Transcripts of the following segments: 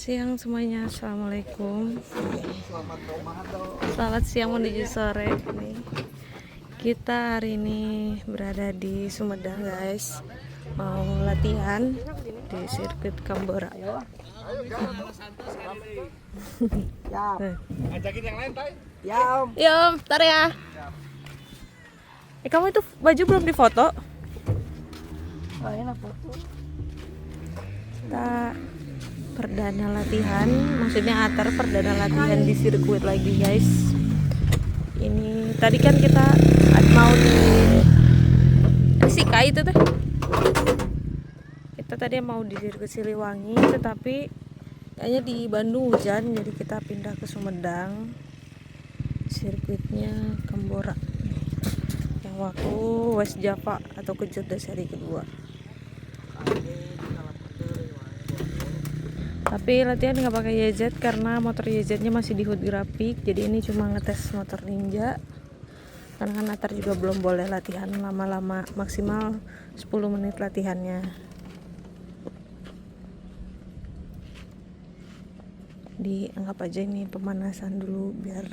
siang semuanya, assalamualaikum. Selamat siang menuju sore nih. Kita hari ini berada di Sumedang guys, mau latihan di sirkuit Kambora. Ajakin yang lain, Tay. Ya om, ntar ya. Kamu itu baju belum difoto? Oh enak foto. Kita perdana latihan, maksudnya Atar perdana latihan di sirkuit lagi guys. Ini tadi kan kita mau di Sika itu tuh. Kita tadi mau di sirkuit Siliwangi, tetapi kayaknya di Bandung hujan, jadi kita pindah ke Sumedang. Sirkuitnya Kambora yang waktu West Java atau Kejurda seri kedua. Tapi latihan nggak pakai YZ karena motor YZ-nya masih di hood grafik, jadi ini cuma ngetes motor Ninja. Karena kan Atar juga belum boleh latihan lama-lama, maksimal 10 menit latihannya. Dianggap aja ini pemanasan dulu biar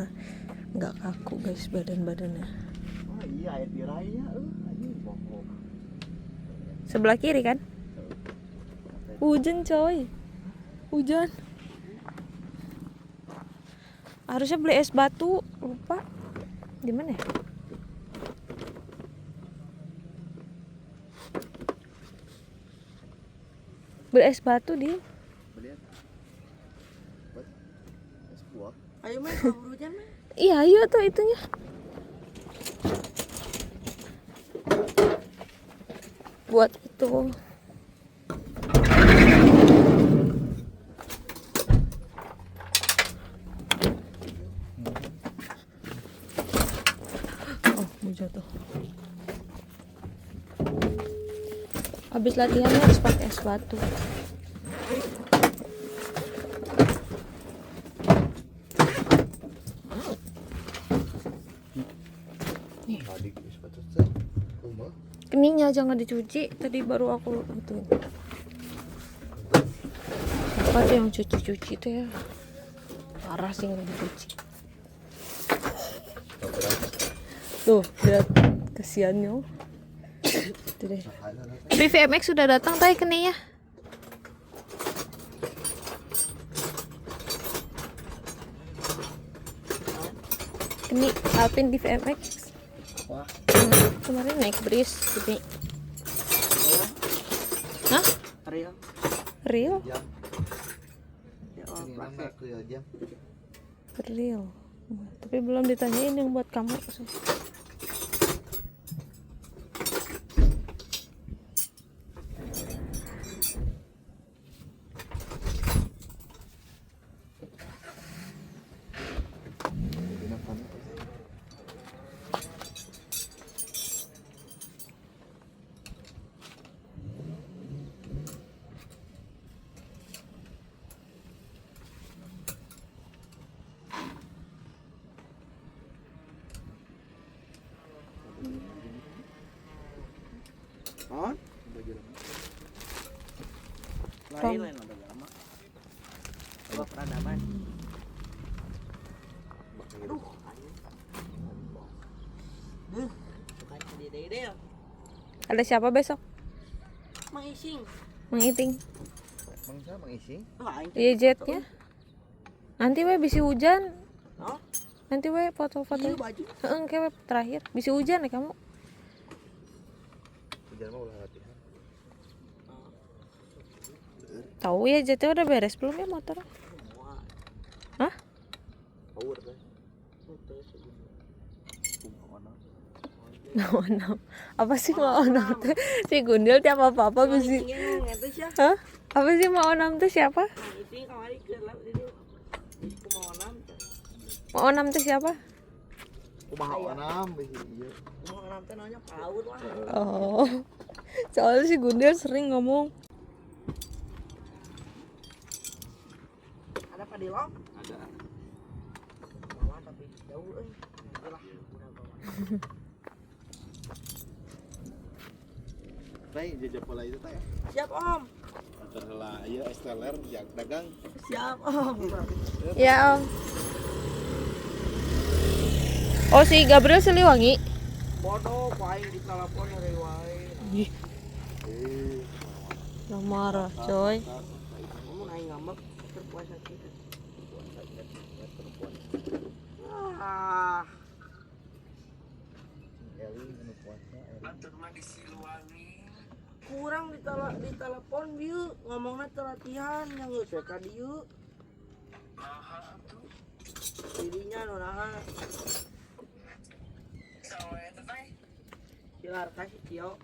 nggak kaku guys badan-badannya. Oh iya, air diraya, Sebelah kiri kan? Hujan coy, hujan. Harusnya beli es batu, lupa. Di mana ya? Beli es batu di. Ayo main kabur hujan mah. Iya, ayo tuh itunya. Buat itu. Oh, mau jatuh. Habis latihannya harus pakai es batu. Keningnya jangan dicuci, tadi baru aku ituin. Siapa tuh yang cuci-cuci tuh ya? Parah sih nggak dicuci. Tuh, lihat kesiannya. Itu deh. Tapi VMX sudah datang tay keningnya. Keni Alpin di VMX. Kemarin naik bris jadi. Hah? Real? Real. Tapi belum ditanyain yang buat kamu. On? Lain udah lama. Coba peradaban. Aduh. Ada siapa besok? Mang Ising. Mang Iting. Mang Ising? Iya jetnya. Nanti we bisi hujan. Hah? Nanti we foto-foto. Iya baju. Heeh, kayak terakhir bisi hujan ya kamu. Hujan mah ulah latihan. Tahu ya jetnya udah beres belum ya motor? Hah? Power kan. Mau enam. Apa sih mau enam tuh? Si Gundil tiap apa-apa bisi. Hah? Apa sih mau enam tuh siapa? Ising kamari ke lab itu. Mau enam. Mau enam tuh siapa? Kumaha onam bisi ieu. Mau enam teh namanya paut lah. Oh. Soalnya si Gundil sering ngomong. Ada padilok? Ada. Bawa tapi jauh euy. Itulah udah bawa. Tay jajak pola itu tay. Siap Om. Terlah ieu esteller jak dagang. Siap om. Ya, Om. Oh, si Gabriel Siliwangi. Bodoh, paling di telepon dari wae. Udah marah, coy. Kamu naik ngambek terpuasa kita. Ah, Eli anu puasa. kurang di telepon bieu ngomongna teu latihan yang geus we ka dieu. Dirinya nu naha. Cilar kasih Tio.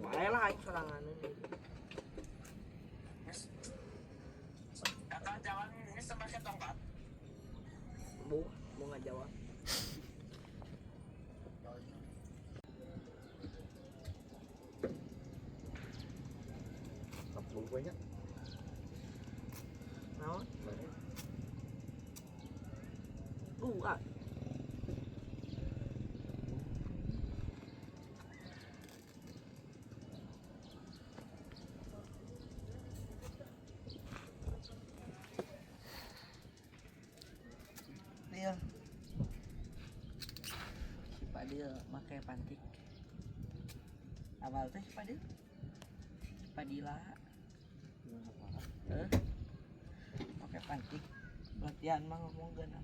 Bae lah aing sorangan ini. Bu nggak jawab. Kapul banyak. Naon? Ah. Dia. Si Padil make pantik. Awal teh si Padil. Si Padila. Make pantik. Latihan mah ngomong genah.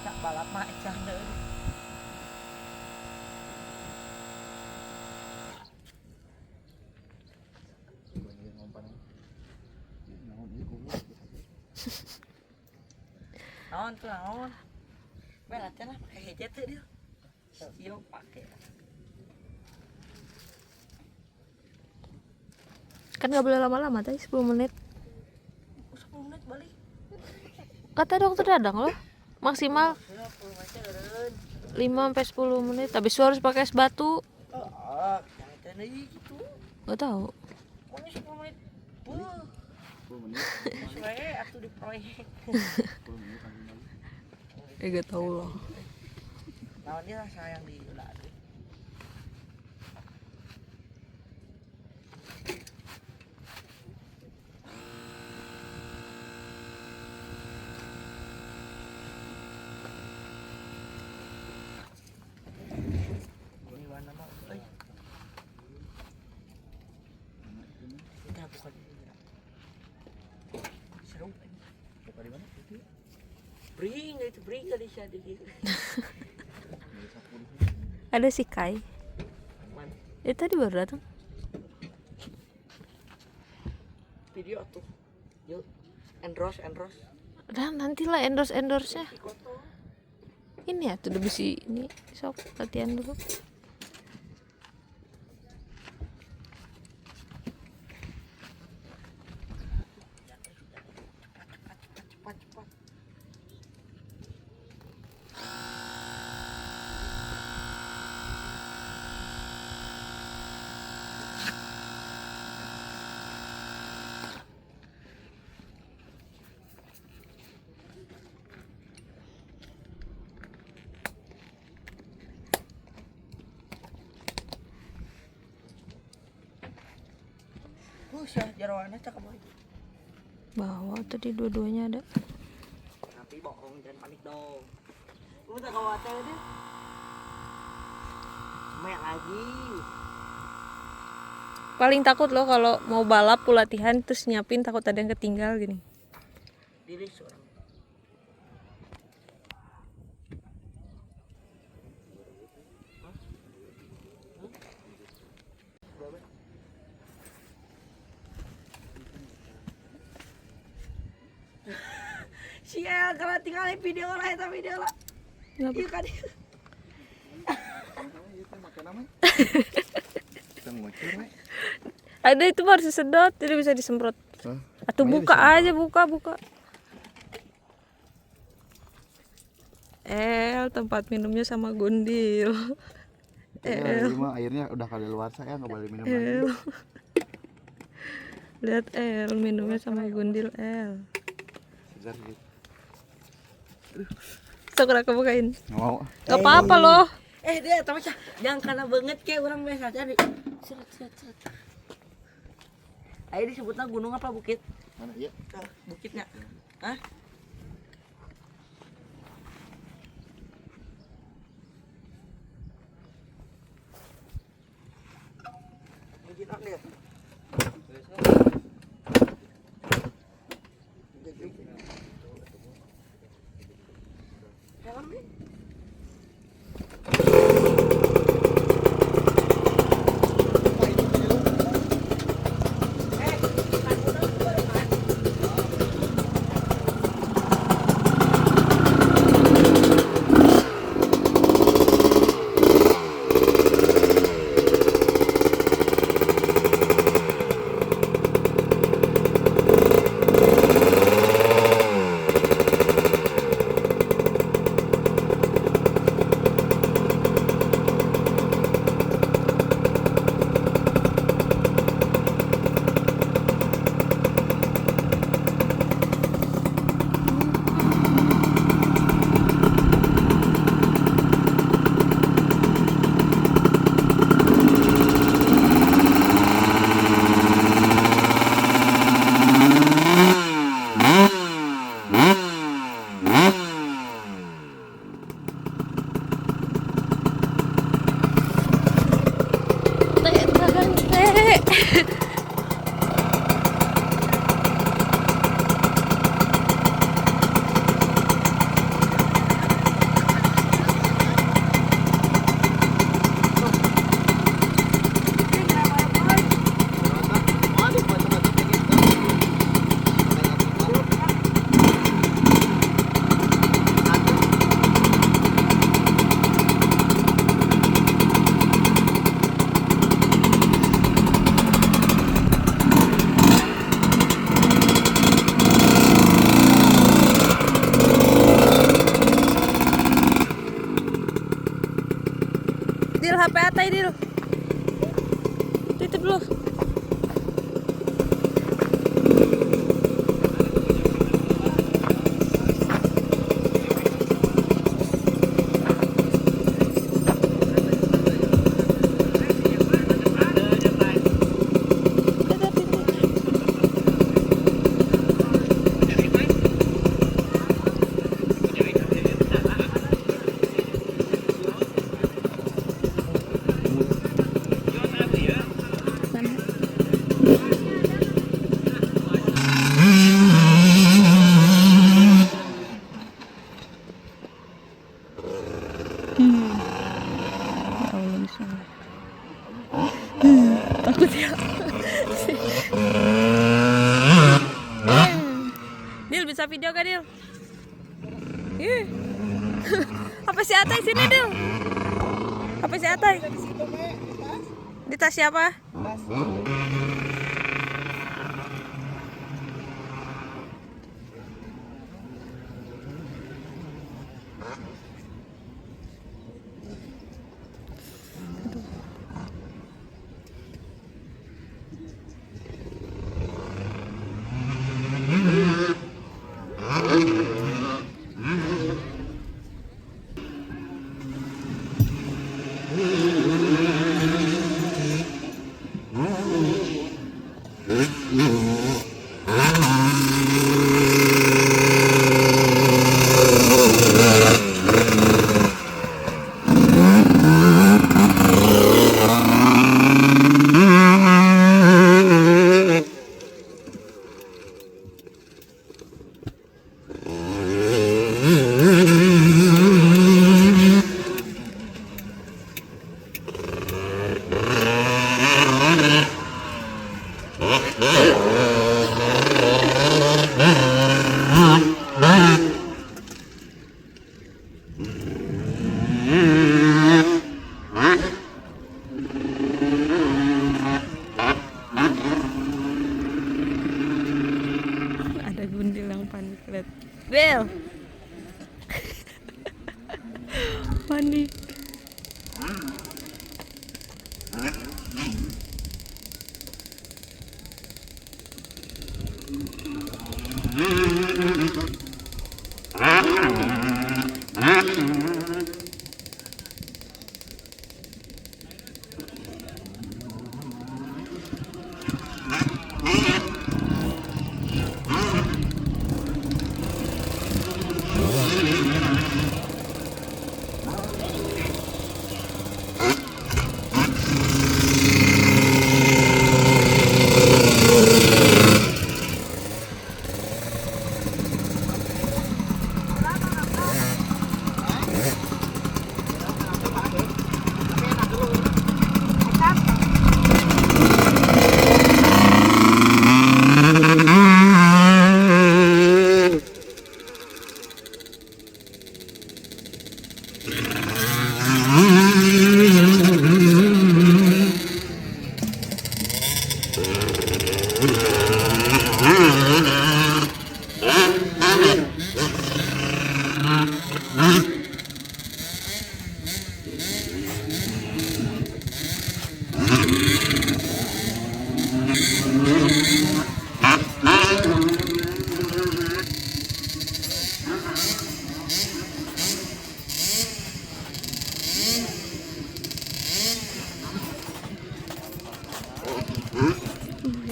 Cak balap mah ecah deui. Banyak ngompan. Naon ieu goblok. Naon tuh naon? Bae latihan lah pakai headset teh dia. Yo pake. Kan nggak boleh lama-lama tadi 10 menit. 10 menit balik. Kata dokter Dadang loh. Maksimal 10 menit eureun. 5 sampai 10 menit. Habis itu harus pakai es batu. Ah, jangan deui gitu. Gak tahu. Pokoknya 10 menit. 10 menit. Sesuai atuh di proyek. 10 menit lagi. Gak tahu loh. Naon dia sayang di ulah. Ini mana mah euy. Udah bukan ini. Seru. Buka di mana? Itu. Bring itu bring kali sia di dieu. Ada si Kai. Man, Tadi baru datang. video tuh. Yuk. Endorse. Dan nantilah endorse-nya. Foto. Ini ya tuh udah besi ini. Sok latihan dulu. Cepat. Syah jarawannya cakep banget. Bawa tadi dua-duanya ada. Tapi bohong, jangan panik dong. Lu tak khawatir deh. Main lagi. Paling takut loh kalau mau balap latihan terus nyiapin takut ada yang ketinggal gini. Diri seorang. Si El kalau tinggalin video lah itu video lah. Kenapa? Iya kan. Itu makan apa? Kita ngocor, Nek. Ada itu harus disedot, jadi bisa disemprot. Hah? Atau Makanya buka disemprot. aja, buka. Tempat minumnya sama Gundil. Ini mah airnya udah kali luar saya nggak boleh minum lagi. Lihat minumnya sama Gundil. Segar gitu. Sok udah kebukain. Mau. Gak apa-apa loh. Dia tapi jangan karena banget kayak orang biasa aja di. Seret. Ayo disebutnya gunung apa bukit? Mana iya? Bukitnya. Hah? Bukit apa dia? Dalam nih. Dil, HP Atai Dil. Titip dulu. Takut ya. Dil, bisa video gak Dil? Ih. Apa si Atai sini Dil? Apa si Atai? Di tas siapa? Ada gundil yang panik, lihat. Bel. Panik. Ya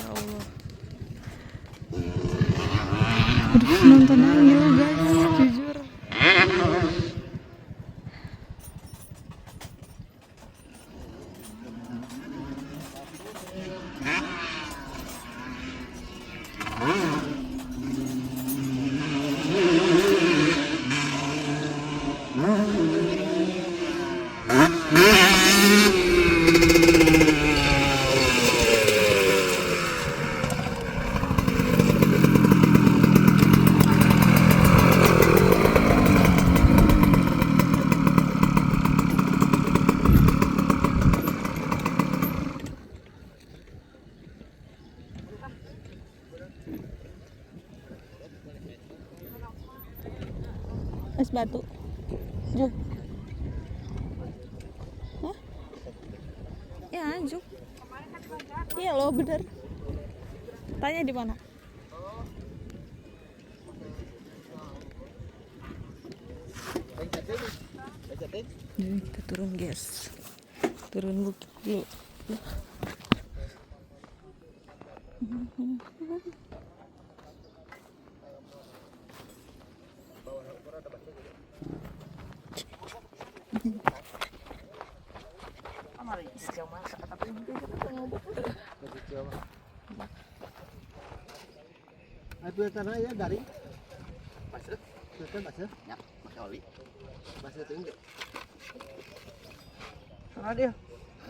Allah. Aduh, nonton aja lo guys, jujur. Es batu. Juk. Hah? Ya, Juk. Iya loh, bener. Tanya di mana? Jadi kita turun, guys. Turun bukit dulu. Amari iskau masa tapi itu ngobok. Itu tanah ya garing. Pasir. Itu kan pasir. Ya, pakai oli. Pasir tinggi. Sana dia.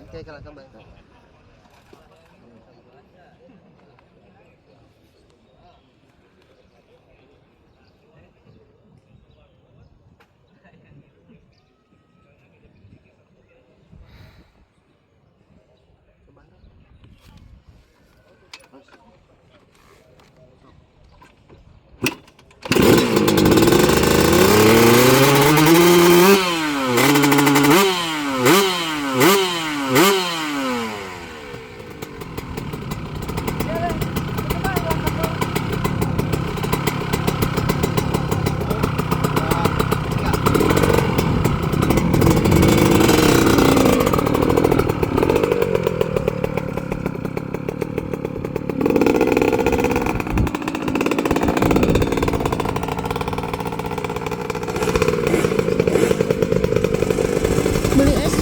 Oke, kalau kembali. Beli es.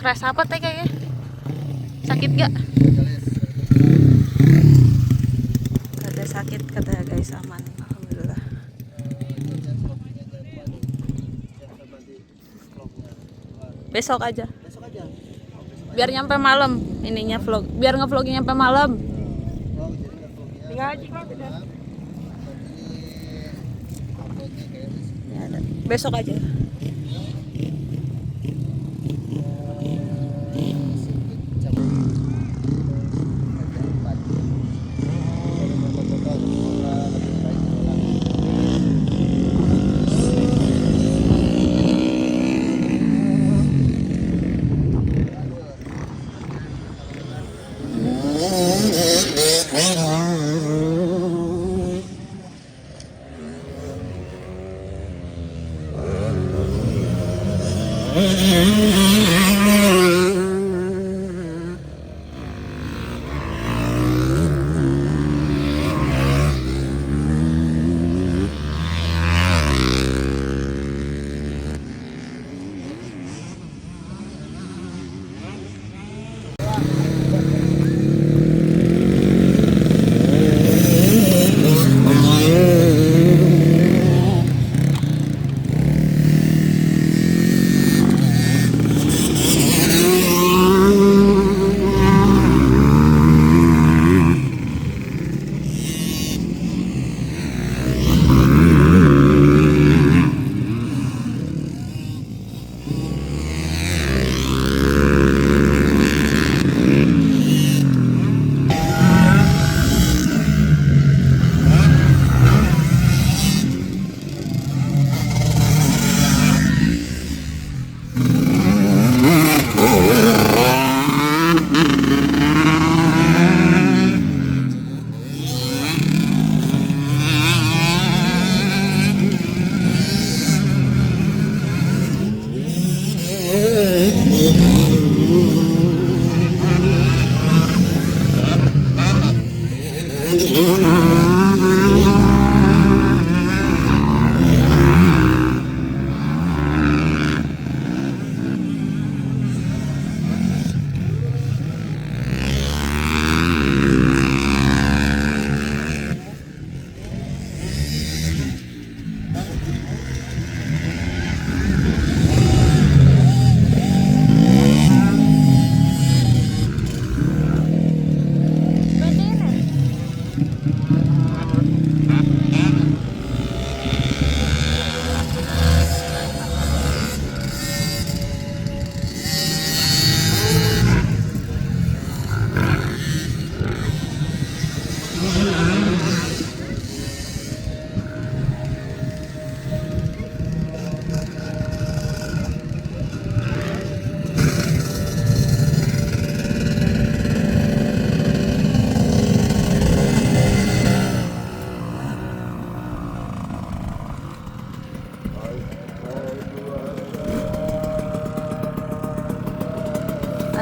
Keras apa teh kayaknya? Sakit gak? Kata sakit kata guys, aman. Alhamdulillah. Besok aja. Besok aja. Biar nyampe malam ininya vlog. Biar ngevlognya nyampe malam. Tinggal aja kan beda. Ya, besok aja.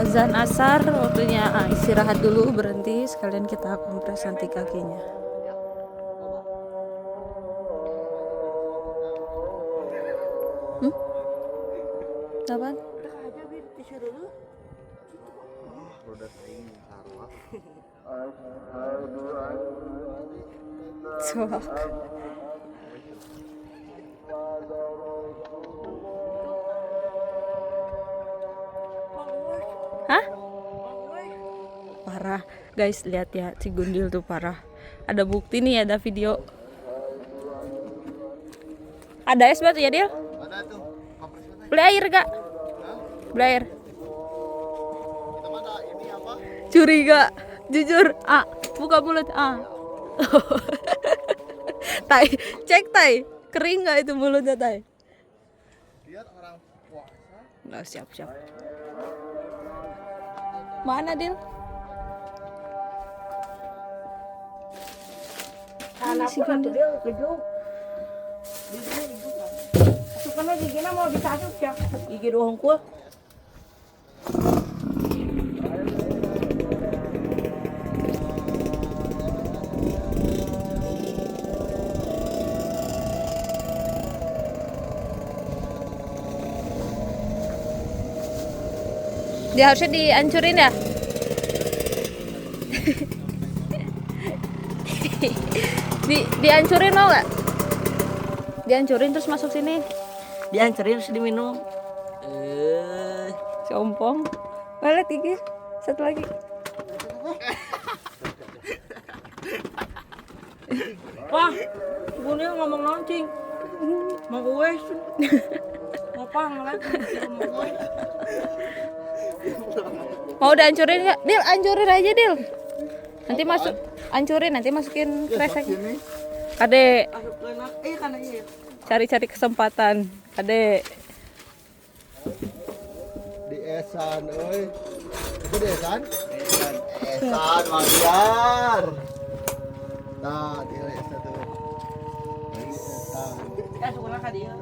Azan asar, waktunya istirahat dulu, berhenti sekalian kita kompres nanti kakinya. Apaan? Soak. Hah? Parah guys, lihat ya, si Gundil tuh parah. Ada bukti nih, ada video. Ada es batu ya, Dil? Ada tuh. Kompres mana? Beli air gak? Beli air. Kita mana ini apa? Curiga, jujur. Buka mulut. Tai, cek Tai, kering gak itu mulutnya Tai? Lihat orang puasa. Nggak, siap. Mana Dil? Anak pun tuh dia kejuk. Sukanya gigi mau ditasuk ya. Gigi doang kuah. Dia harusnya dihancurin ya. Dihancurin mau nggak? Dihancurin terus masuk sini. Dihancurin terus diminum. Si ompong. Balik gigi. Satu lagi. Wah, gue ngomong launching. Mau gue. Apa ngeliat mau gue. Mau dihancurin nggak? Dil, hancurin aja Dil. Nanti masuk, hancurin nanti masukin kresek. Kade, Masuk ke enak. Kan iya. cari-cari kesempatan. Kade. Di Esan, oi. Itu di Esan? Esan, Magiar. Nah, di Esan tuh. Di Esan. Suka ka dia.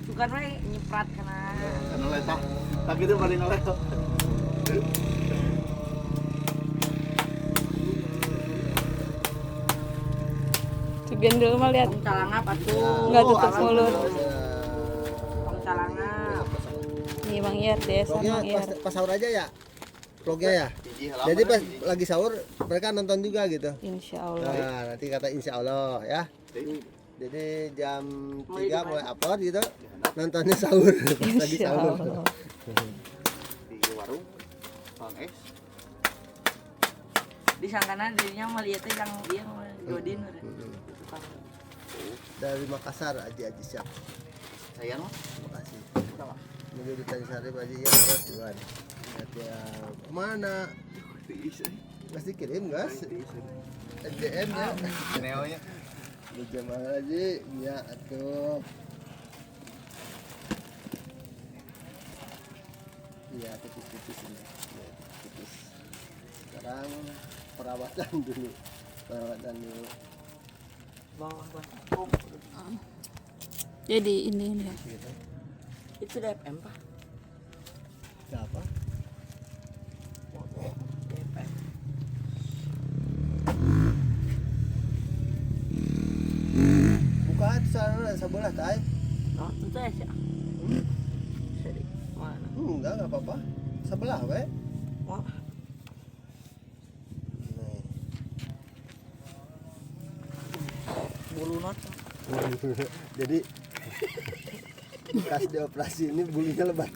Suka we nyiprat kana. Karena letah. Tak itu paling letah. Sekian dulu mah lihat. Tong calanga patuh. Nggak tutup mulut. Tong calanga. Nih Bang Iyar, desa Vlognya Bang Iyar. pas sahur aja ya? Vlognya ya? Jadi pas lagi sahur mereka nonton juga gitu? Insya Allah. Nah, nanti kata insya Allah ya. Jadi jam 3 mulai upload gitu. Nontonnya sahur. Lagi Insya sahur. Allah. Di warung Bang Es. Di sangkana dirinya melihat yang dia Godin. Dari Makassar Aji siap. Saya mah. Terima kasih. Menuju di Tanjung Sari Aji ya harus Tuhan. Ya kemana? Pasti kirim gas. DM ya. Neonya. Jemaah Aji, ya atuh. Iya tipis-tipis ini. Ya, tipis. Sekarang perawatan dulu. Perawatan dulu. Bawah. Jadi ini ya. Gitu. Itu DFM Pak. Siapa? DFM. Buka sana sebelah tay. Oh, itu ya sih. Seri. Mana? Enggak apa-apa. Sebelah we. Wah, Nih. bulu not. Jadi bekas dioperasi ini bulunya lebat.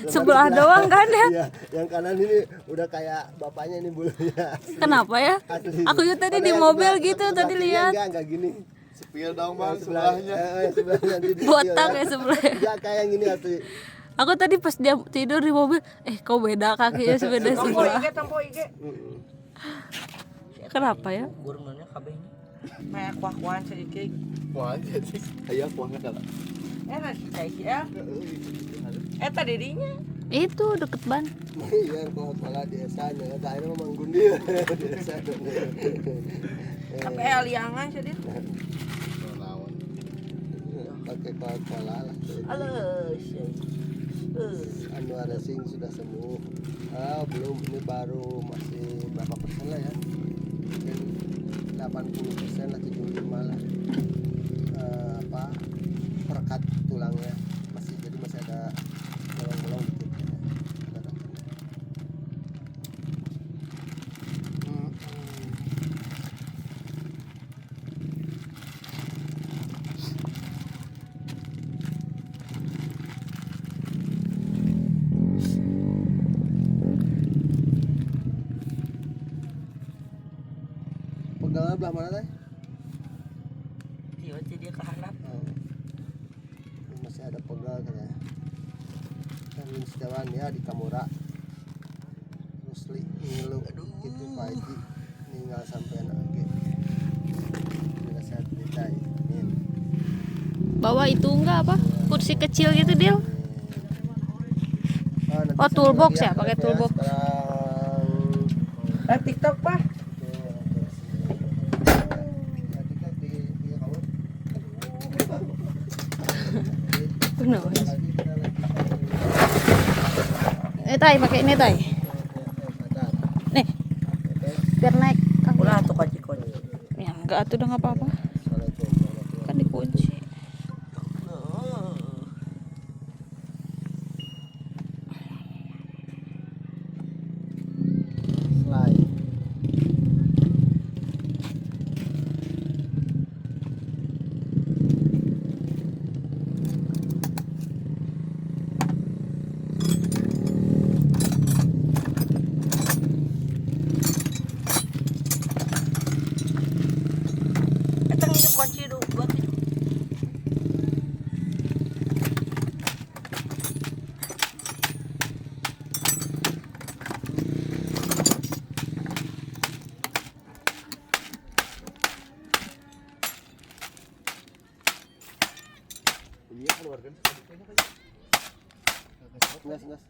Sebelah doang kan ya? Iya, yang kanan ini udah kayak bapaknya ini bulunya. Kenapa ya? Asli. Aku juga tadi Karena di yang mobil sebelah- gitu sebelah tadi kirinya lihat. enggak gini. Sepil dong bang Yang sebelahnya. Sebelahnya nanti di Botak video ya sebelah. Enggak kayak yang ini asli. Aku tadi pas dia tidur di mobil, kok beda kakinya sebeda Tompo sebelah. IG, tompo IG. Kenapa ya? Gurunnya kabehnya. Kayak kuah-kuahan sedikit. Wah jadi ayo kuah nggak kalah. Nasi cai ya. Eta dirinya. Itu deket ban. Iya, kalau kalah di sana, daerah memang gundi di sana. Tapi aliangan sedih. Lawan. Pakai Coca-Cola lah. Halo, sih. Anwar Racing sudah sembuh. Belum, ini baru masih berapa persen lah ya? Mungkin 80% lah, 75 lah. Perekat tulangnya masih, jadi masih ada bolong-bolong dikit. Pegangan belah mana teh? Dia dia ke handap. Ini masih ada pegal katanya. Dan setiawan ya di Kamura. Rusli ngilu gitu Pak Haji. Ninggal sampai lagi. Bila sehat kita ini. Bawa itu enggak apa? Kursi kecil gitu, Dil. Oh, toolbox ya, pakai toolbox. TikTok, Pak. Kenapa? Tai, pakai ini, Tai. Nih. Biar naik. Ulah tuh kunci. Ya, enggak atuh udah enggak apa-apa. Kan dikunci. gas.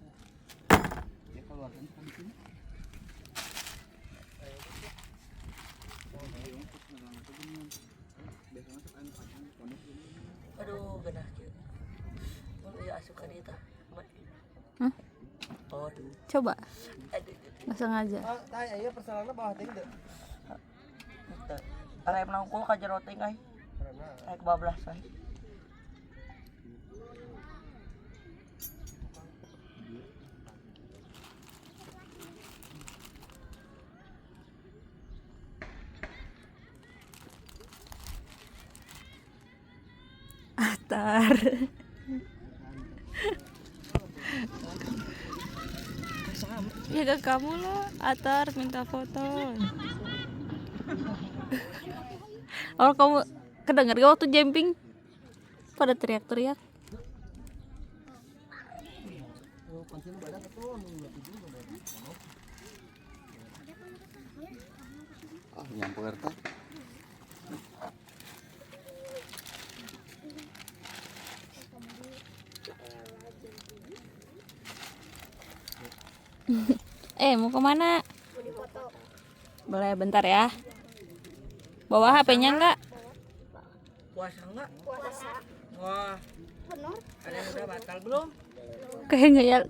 Ya keluarkan kan di sini. Aduh, genah kieu. Mun ieu asukan ieu tah. Hah? Oh, aduh. Coba. Aduh. Nggak sengaja. Ah, tah aya persoalanna bawah teh teu. Rem nangkul ka jero teh ai. Karena Ai kebablas ai. Atar. Ya ke kamu lah, Atar minta foto. Oh kamu kedengar gak waktu jumping? Pada teriak-teriak. Ah, nyampe RT. Mau kemana? Boleh bentar ya. Bawa HP-nya enggak? Puasa enggak? Puasa. Wah. Benar. Ada yang udah batal belum? Kayak ngeliat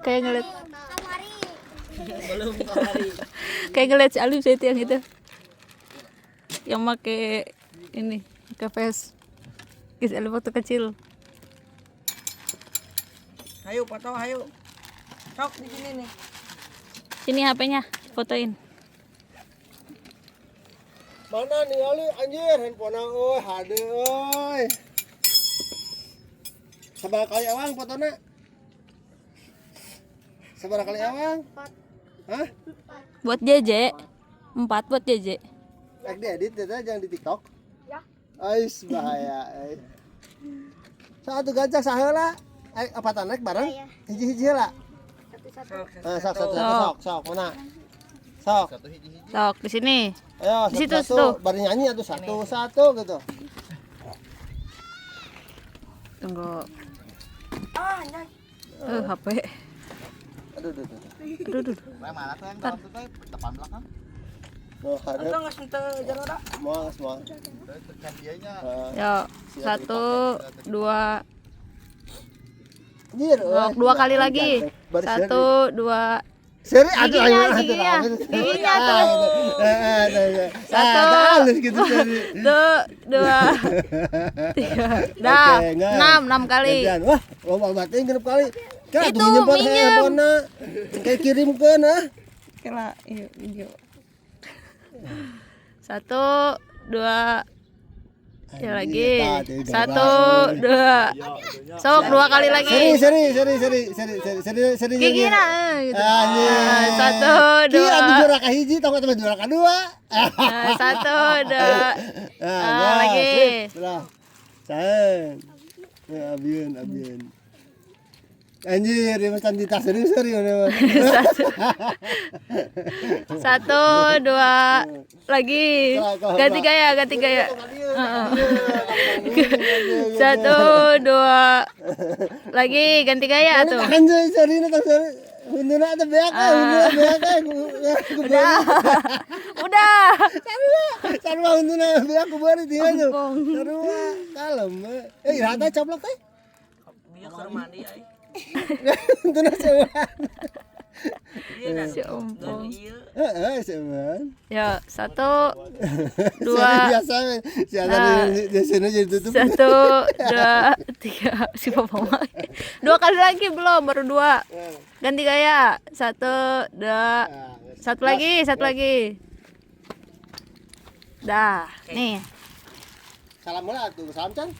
Belum hari. kayak ngeliat si Alif itu yang itu. Yang make ini, ke face. Guys, Alif waktu kecil. Ayo foto, ayo. Sok di sini nih. Sini HP-nya, fotoin. mana ningali anjir handphone euy hade euy. Sabaraha kali awang fotona? Sabaraha kali awang? Hah? Buat JJ. 4 buat JJ. Rek diedit teh jangan di TikTok. Ya. Ais bahaya euy. Satu gajah saheula. Apa tanek bareng? Hiji-hiji heula. Sok mana? Sok. Satu hiji-hiji. Sok di sini. Ayo, Di situ, satu, bari nyanyi atuh satu gitu. Tunggu. Ah, nyai. HP. Aduh. Nah, mana tuh yang dalam tuh teh depan belakang? Oh, Enggak ada. nggak sentuh jero dah. Semua. Tekan dianya. Yuk, 1, 2. Anjir, Sok 2 kali lagi. 1, 2. Seri atuh Giginya. Giginya tuh. Satu halus gitu seri. 2, 3. Dah. Oke, enggak. 6 kali. Gantian. Wah, loba batin genep kali. Kan Itu, atuh nyempot minjem. handphonena. Kayak kirimkeun ah. Kela video. 1, 2. Ya lagi. 1, 2. Sok 2 kali lagi. Seri Gigi gitu. Anjir. 1, 2. Ki atuh juara ka hiji tong atuh juara kadua. 1, 2. Lagi. Lah. Saen. Abieun. Anjir, dia macam ditas serius. 1, 2. Lagi. Ganti gaya. 1, 2. Lagi ganti gaya tuh. Anjir, seri na tong seri. Hunduna atuh beak Udah. Sarua hunduna beak ku beuri dia tuh. Sarua kalem. Rata coplok teh. Biar ke mandi ai. Hunduna sewan. Iya dah. Si ompong. Iya. Sewan. Ya, 1, 2. Biasa si ada di sini jadi tutup. 1, 2, 3. Si papa mah. 2 kali lagi belum, baru 2. Ganti gaya. 1, 2. Satu lagi. Dah, nih. Salam heula atuh, salam can.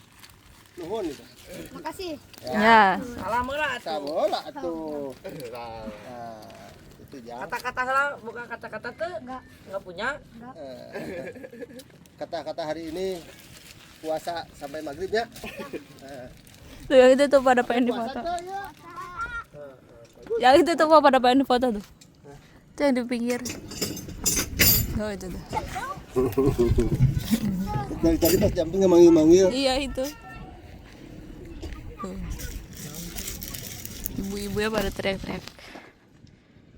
Nuhun itu. Makasih. Ya. Salam heula atuh. Salam heula atuh. Nah, itu jang. Kata-kata salah bukan kata-kata tuh enggak punya. Kata-kata hari ini puasa sampai maghribnya. Tuh yang itu tuh pada pengen difoto. Yang itu tuh pada pengen difoto tuh. Itu yang di pinggir. Oh itu tuh. Dari tadi pas jumping manggil-manggil. Iya itu. Ibu-ibu ya pada teriak-teriak.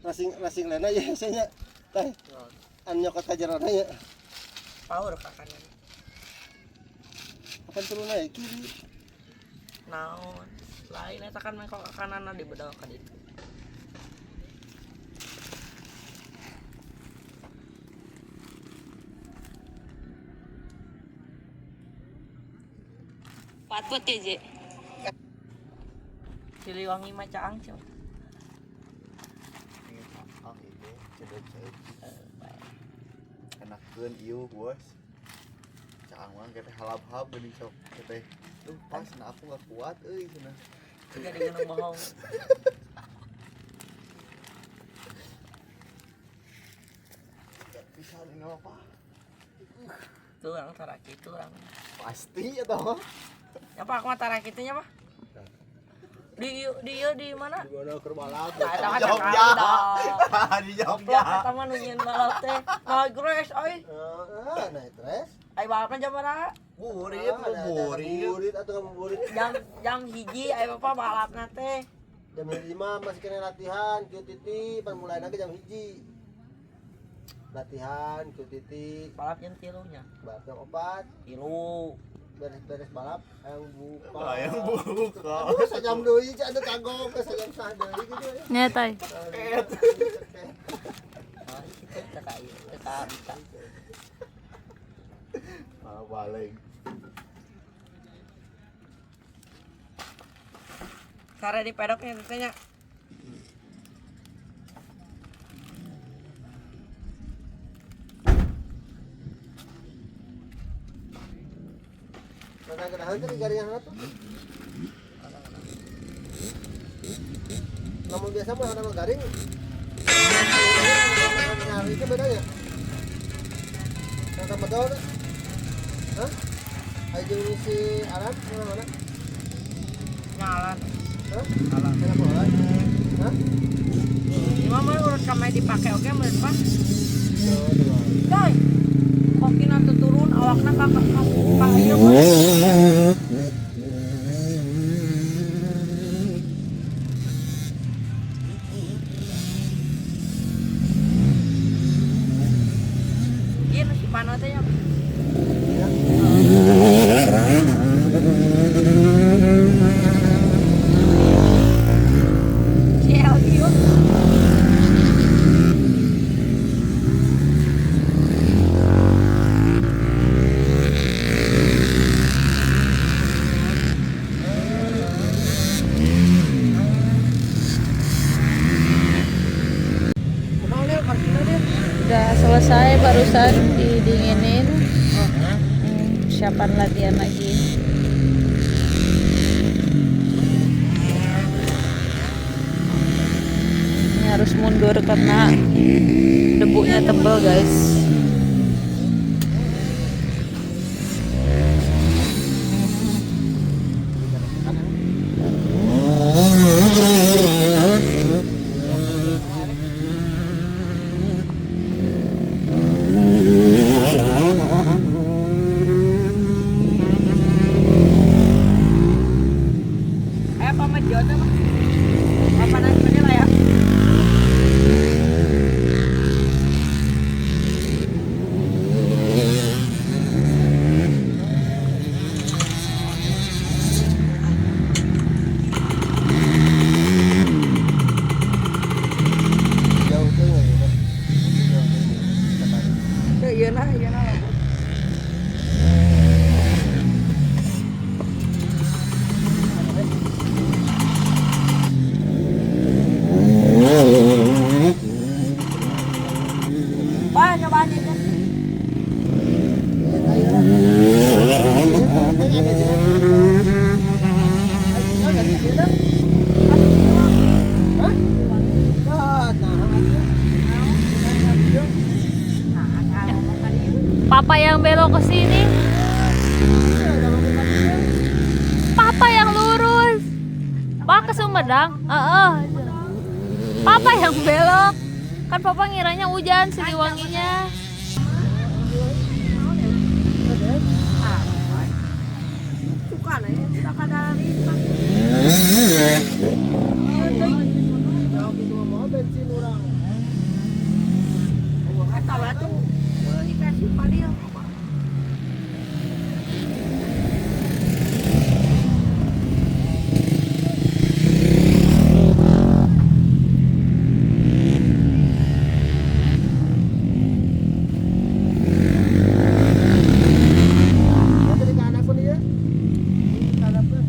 Racing lena ya saya teh an nyokot ka jarona ya. Power kakaknya. Apa turun ya kiri. Naon. Lain eta kan mengko ke kanan di bedal ka ditu. Patut ya, Je. Siliwangi mah caang cil. Ini sampang ini cedek saya. Enakeun ieu bos. Caang mah kita halap-halap geuning sok teh. Tuh pas na aku enggak kuat euy cenah. Jadi ngeunung bohong. Pisan ini apa? Turang taraki turang. Pasti atau Apa aku mah tarakitunya mah? Di mana? Di mana keur balap. Nah, eta mah Jogja. cakap Di Goblok Jogja. eta mah nu nyieun balap teh. Magres euy. Nah, tres. Ai balapna jam berapa? Burit, burit. Burit atau kamu burit. Jam hiji ai bapak balapna teh. Jam 5 masih kena latihan, kieu titi pan mulai lagi jam 1. Latihan, kieu titi, Balap jam 3 nya. balap jam 4, 3. beres-beres balap hayang buka. Hayang buka. Aduh, sajam deui cak ada kagok ke sajam sah deui gitu ya. Nya tay. Ah, itu kata ieu, kata bisa. Balik. Cara di pedoknya tetenya. Kadang-kadang teh garingan atuh. Namun biasa mah ada garing. Hari itu bedanya. Kata betul. Hah? Ayo si alat mana? Nyalan. Hah? Alat kenapa alat? Hah? Ini mah urut kamera dipakai oke menurut Pak. Dai. Kokina tuh turun awakna ka ieu mah. Ieu nu si Pano teh nya. CLG. Udah selesai barusan didinginin. Siapan latihan lagi. Ini harus mundur karena debunya tebal guys. Apa mah jodoh mah? Apa nanya lah ya? Jauh tuh ya. Iya nah lah. Pak nyobaan itu. Papa yang belok ke sini. Papa yang lurus. Pak ke Sumedang. Papa yang belok. Kan papa ngiranya hujan Siliwanginya. Suka nih, sudah kada Ya tadi ke anak pun ya. Ke anak pun.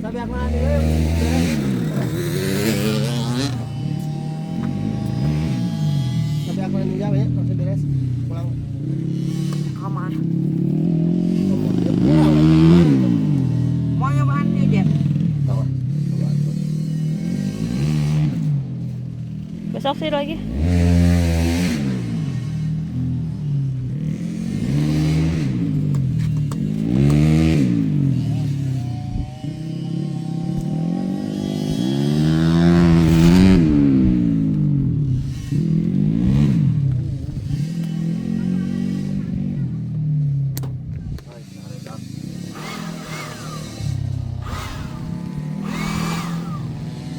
Sampai aku nanti ya. Sampai aku nanti ya, langsung beres. Pulang. Aman. Ya, pulang. Mau nyobaan nih, Jet? Tahu. Besok sih lagi.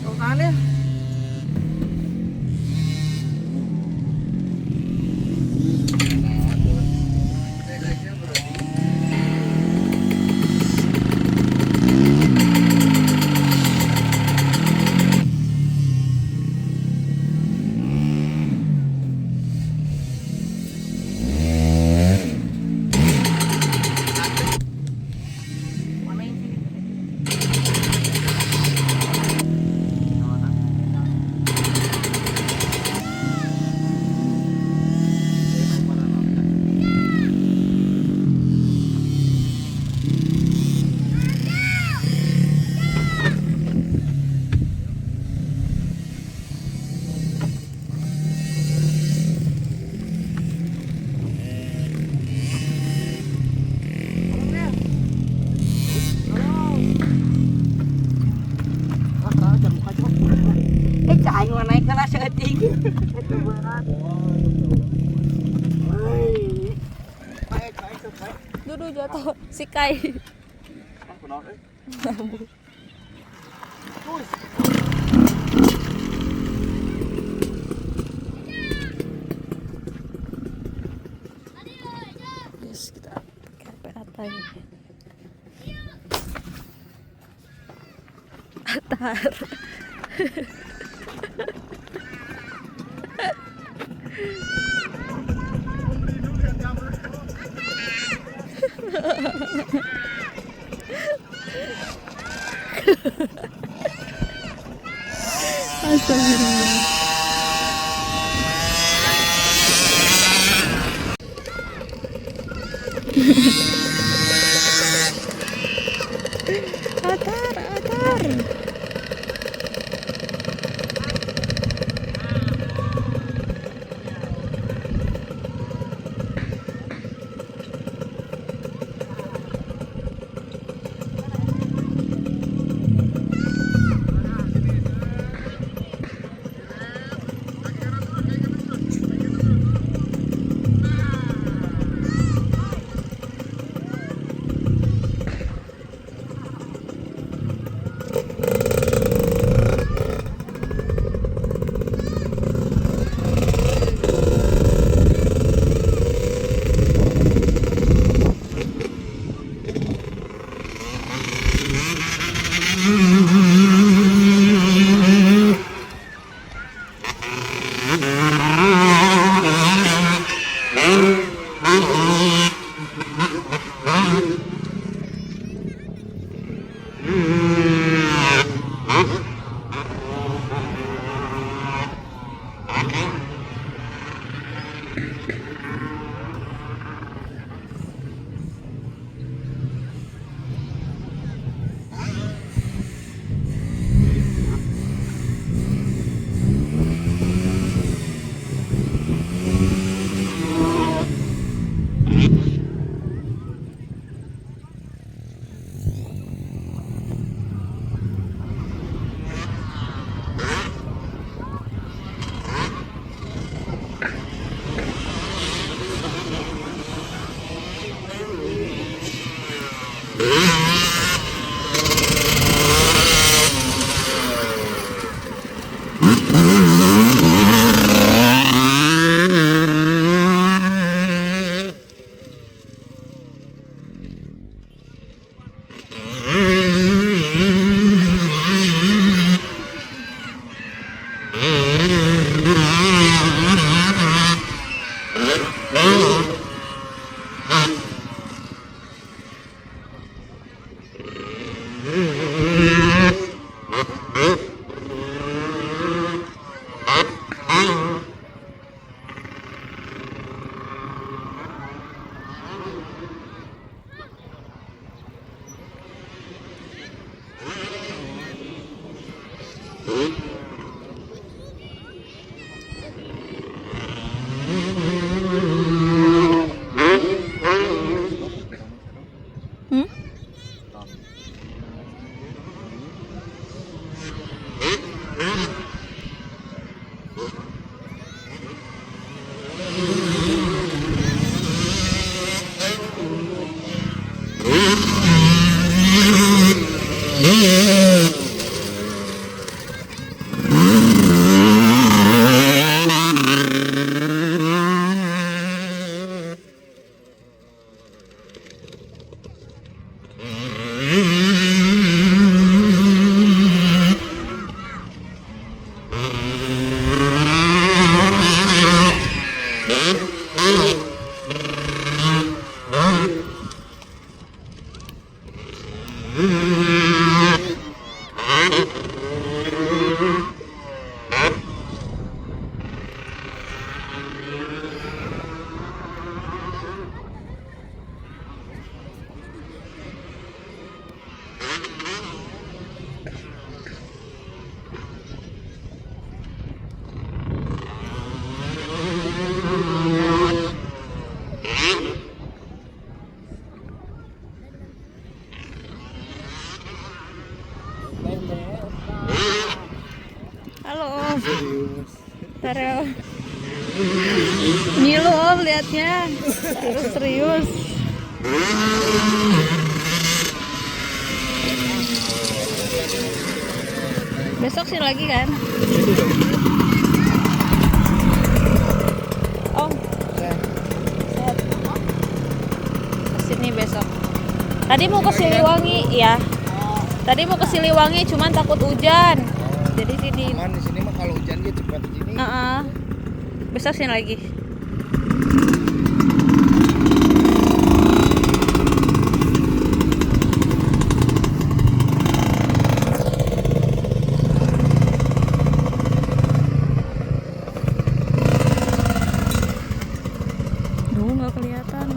Tuh kan ya. Mana yang sini? Chạy mà này cái lá sơ chi Duduk jatuh si Kai. Yes, kita sampai atas. Atar. Astagfirullah. Atar. Tarel. Ngilu om liatnya. Harus serius. Besok sih lagi kan? Om. Sehat. Kesini besok. Tadi mau ke Siliwangi, ya. Tadi mau ke Siliwangi, cuman takut hujan. Jadi sini. Aman di sini mah kalau hujan dia cepat di sini. Besok sini lagi. Duh, nggak kelihatan.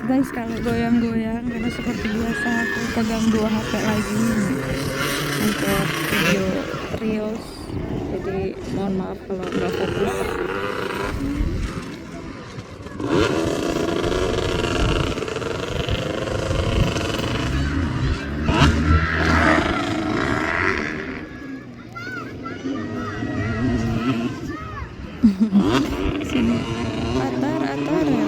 Guys, kalau goyang-goyang karena seperti biasa aku pegang 2 HP lagi untuk video reels, jadi mohon maaf kalau nggak fokus. Sini atar ya.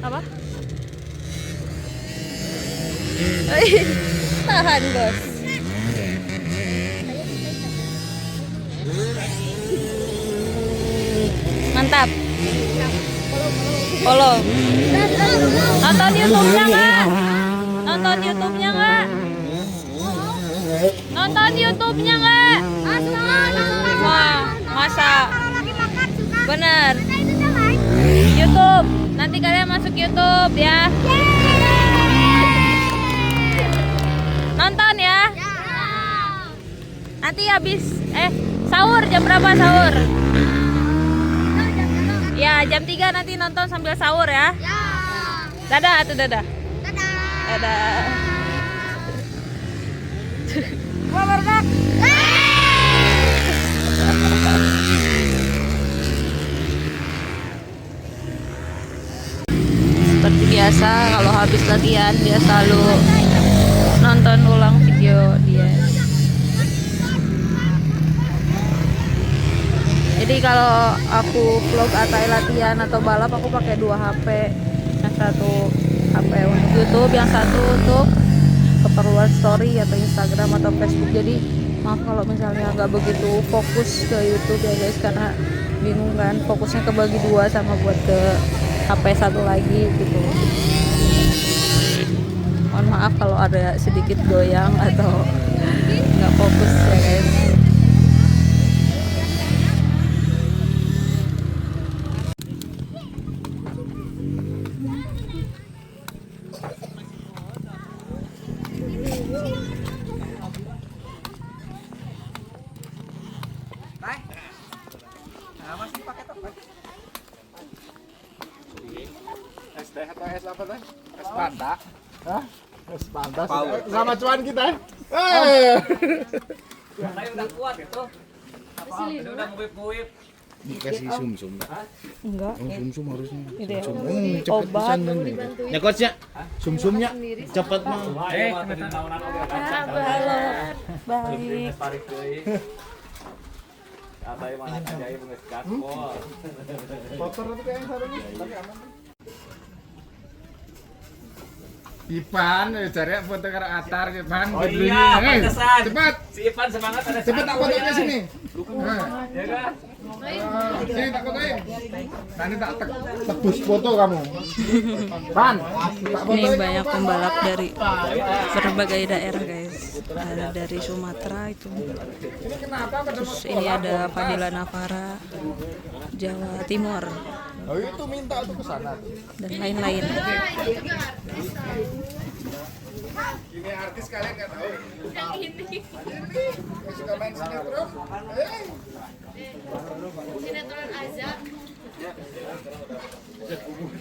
Apa? Tahan, Bos. Mantap. Follow. Nonton YouTube-nya nggak? Nonton YouTube-nya nggak? Nonton YouTube-nya nggak? Wah, masa? Bener. YouTube. Nanti kalian masuk YouTube ya. Nonton ya. Nanti habis sahur jam berapa sahur? Ya, jam 3 nanti nonton sambil sahur ya. Dadah tuh dadah. Dadah. Gua berdak. Seperti biasa kalau habis latihan dia selalu nonton ulang video dia. Jadi kalau aku vlog atau latihan atau balap aku pakai 2 HP. Yang satu HP untuk YouTube, yang satu untuk keperluan story atau Instagram atau Facebook. Jadi maaf kalau misalnya nggak begitu fokus ke YouTube ya guys, karena bingung kan fokusnya kebagi 2 sama buat ke HP satu lagi gitu. Mohon maaf kalau ada sedikit goyang atau nggak fokus ya guys. Es teh atau es apa teh? Es panda. Hah? Es panda. Sama cuan kita. Saya udah kuat itu. Udah nguip-nguip. Dikasih sumsum. Enggak. Sumsum harusnya. Itu ya. Cepet Obat. pisan kan. Ya coachnya. Sumsumnya cepet mah. Halo. Baik. Kotor itu kayak sarungnya. Tapi aman. Ipan, cari foto karo Atar, Ipan. Oh iya, pantesan. Cepat. Si Ipan semangat ada Cepat tak fotonya sini. Ya kan? Tebus foto kamu. Pan. Ini banyak pembalap dari berbagai daerah guys. Ada dari Sumatera itu. Terus ini ada Fadila Navara, Jawa Timur, Oh itu minta tuh ke sana. dan lain-lain. Ini artis kalian nggak tahu. Yang suka main sinetron. Sinetron aja.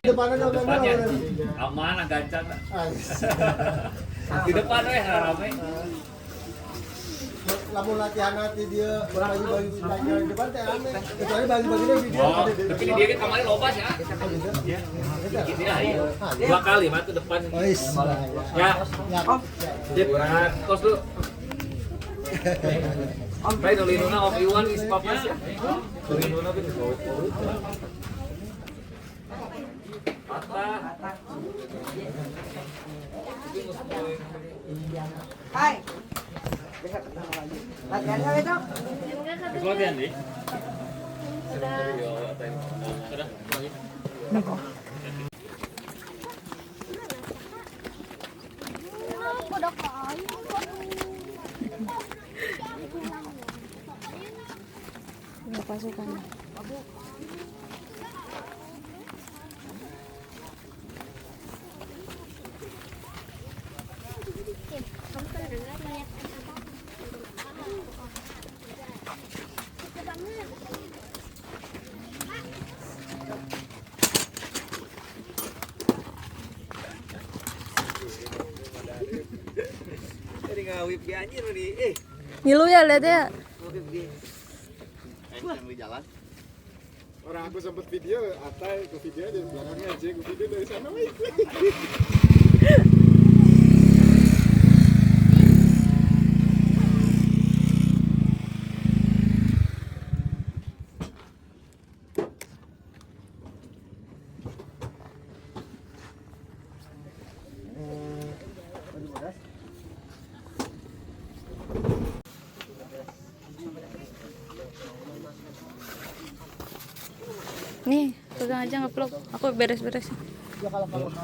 Depannya Aman, gancang. Di depan weh rame. lamun latihan nanti dia bagi-bagi latihan di depan teh rame. Kecuali bagi-bagi dia video. Oh, tapi di dia kan kemarin loba ya. Iya, iya. 2 kali mah ke depan. Ois. Ya. Sip, kos dulu. Baik, nulinuna of Iwan is papas ya. Nulinuna bin patah. Hai. Besok ketemu lagi. Latihannya besok. Latihan nih. Sudah. Nggak pasukan. Jadi ngawip di anjir nih. Ngilu ya lihat ya. Yang di jalan. Orang aku sempet video, atai ke video dari belakangnya aja, ke video dari sana. Nih, pegang aja ngeplok. Aku beres-beres.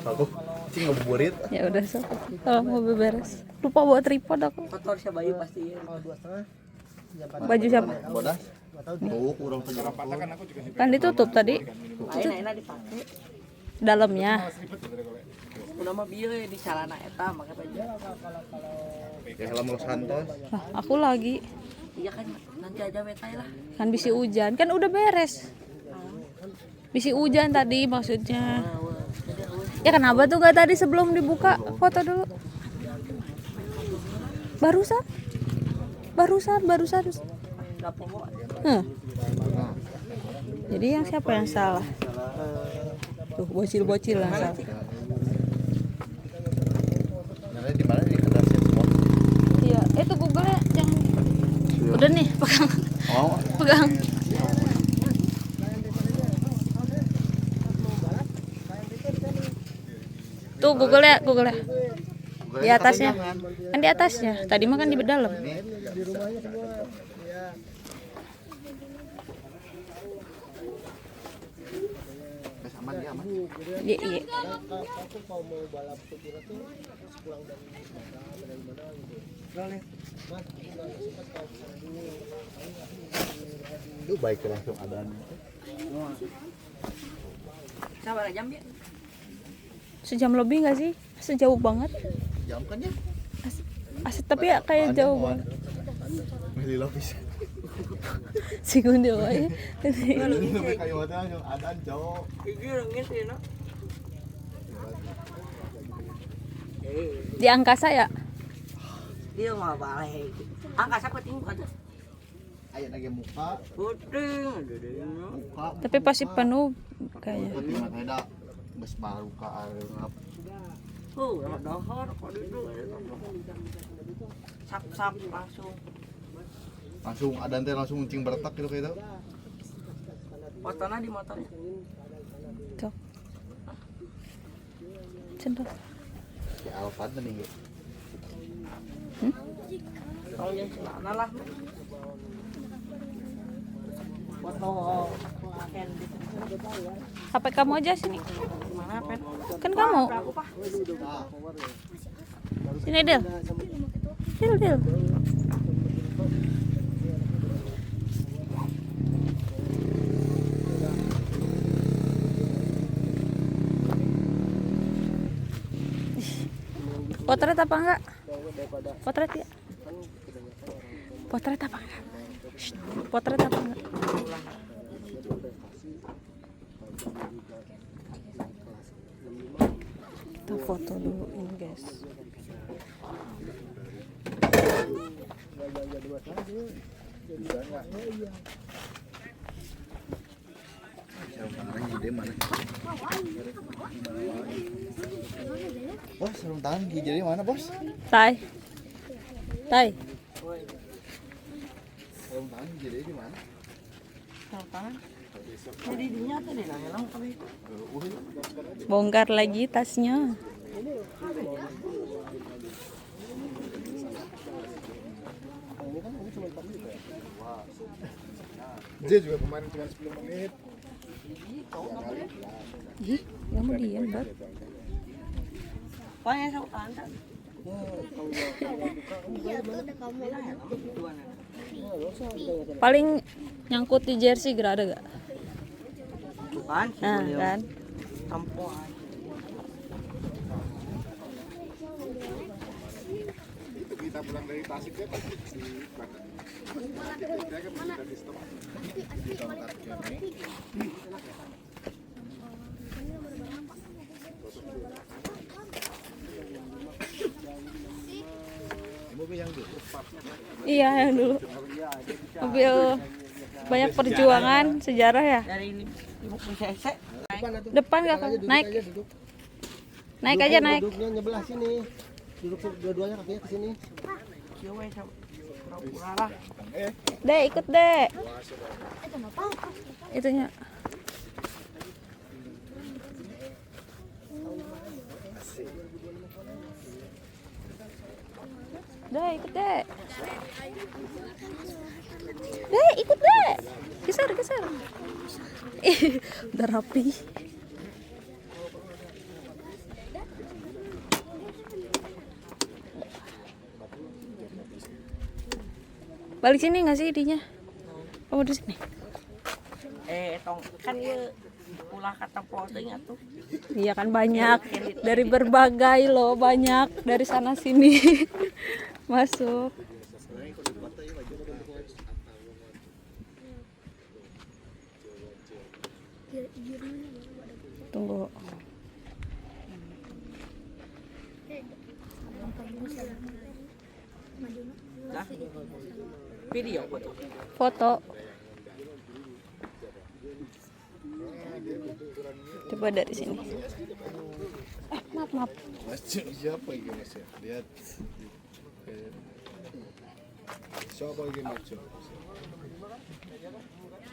Aku sih ngabuburit. Ya udah so. Kalau mau beres. Lupa bawa tripod aku. Kotor si Bayu pasti. Baju siapa? Bodas. Tuh kurang penyerap. Kan ditutup tadi. Enak dipakai. Dalamnya. Udah mah bieu di celana eta make baju. Ya helm Los Santos. Lah, aku lagi. Iya kan nanti aja wetai lah. Kan bisi hujan. Kan udah beres. Bisi hujan tadi maksudnya. Ya kenapa tuh gak tadi sebelum dibuka foto dulu? Barusan. Enggak poho. Jadi yang siapa yang salah? Tuh bocil-bocil yang salah. Namanya di mana di kantor semua. Iya, itu Google-nya jangan. Udah nih, pegang. Oh, Pegang. Tuh Google-nya. Di atasnya. Kan di atasnya. Tadi mah kan di dalam. aman dia aman. Iya, iya. Itu baik langsung ada. Sabar jam ya. Sejam lebih nggak sih? Sejauh banget. Jam kan ya? Tapi ya kayak jauh banget. Milih lapis. Si Gundi wae. Sampai kayu mata langsung ada jauh. Iki rengit ya nak. Di angkasa ya? Dia mah balik. Angkasa penting aja. Aya lagi muka, Puting. muka. Tapi pasti penuh kayaknya. Putih mata ada geus baru ka arep. Dahar kok itu. Sap langsung. Langsung ada teh langsung cing bertak gitu kayak itu. Fotonya di motornya. Tuh. Cendol. Si Alfat nih. Kalau yang celana lah. foto Ken di HP kamu aja sini. mana Pen? Kan kamu. Aku Pak. Sini Del. Del. Potret apa enggak? Potret ya? Potret apa enggak? Shh, potret apa enggak? Kita foto dulu ini guys. Bos, sarung tangan jadi mana, Bos? Tai. Sarung tangan jadi di mana? Jadi dinya teh nih nang kali. Bongkar lagi tasnya. J juga kemarin cuma 10 menit. Kamu diam, Bang. Pokoknya sama tante. Paling nyangkut di jersey ada gak? Tuh kan, Nah, kan. tampung aja. Kita pulang dari Tasik ya, Pak. Iya, yang dulu. Mobil banyak perjuangan sejarah ya. Dari ini ibu PCC. Depan gak kan? Naik. Naik aja naik. Duduknya nyebelah sini. Duduk dua-duanya kakinya ke sini. Kieu we sama pura-pura lah. Dek, ikut Dek. Itunya. Dek, ikut Dek. Dek, ikut Dek. Geser. Ih, udah rapi. Balik sini nggak sih idinya? Kamu di sini. Tong kan ieu ulah kata poteng atuh. Iya kan banyak dari berbagai loh, banyak dari sana sini masuk. Tunggu. Lah. Video foto. Foto. Coba dari sini. Maaf. Siapa ini Mas ya? Lihat. Siapa ini Mas?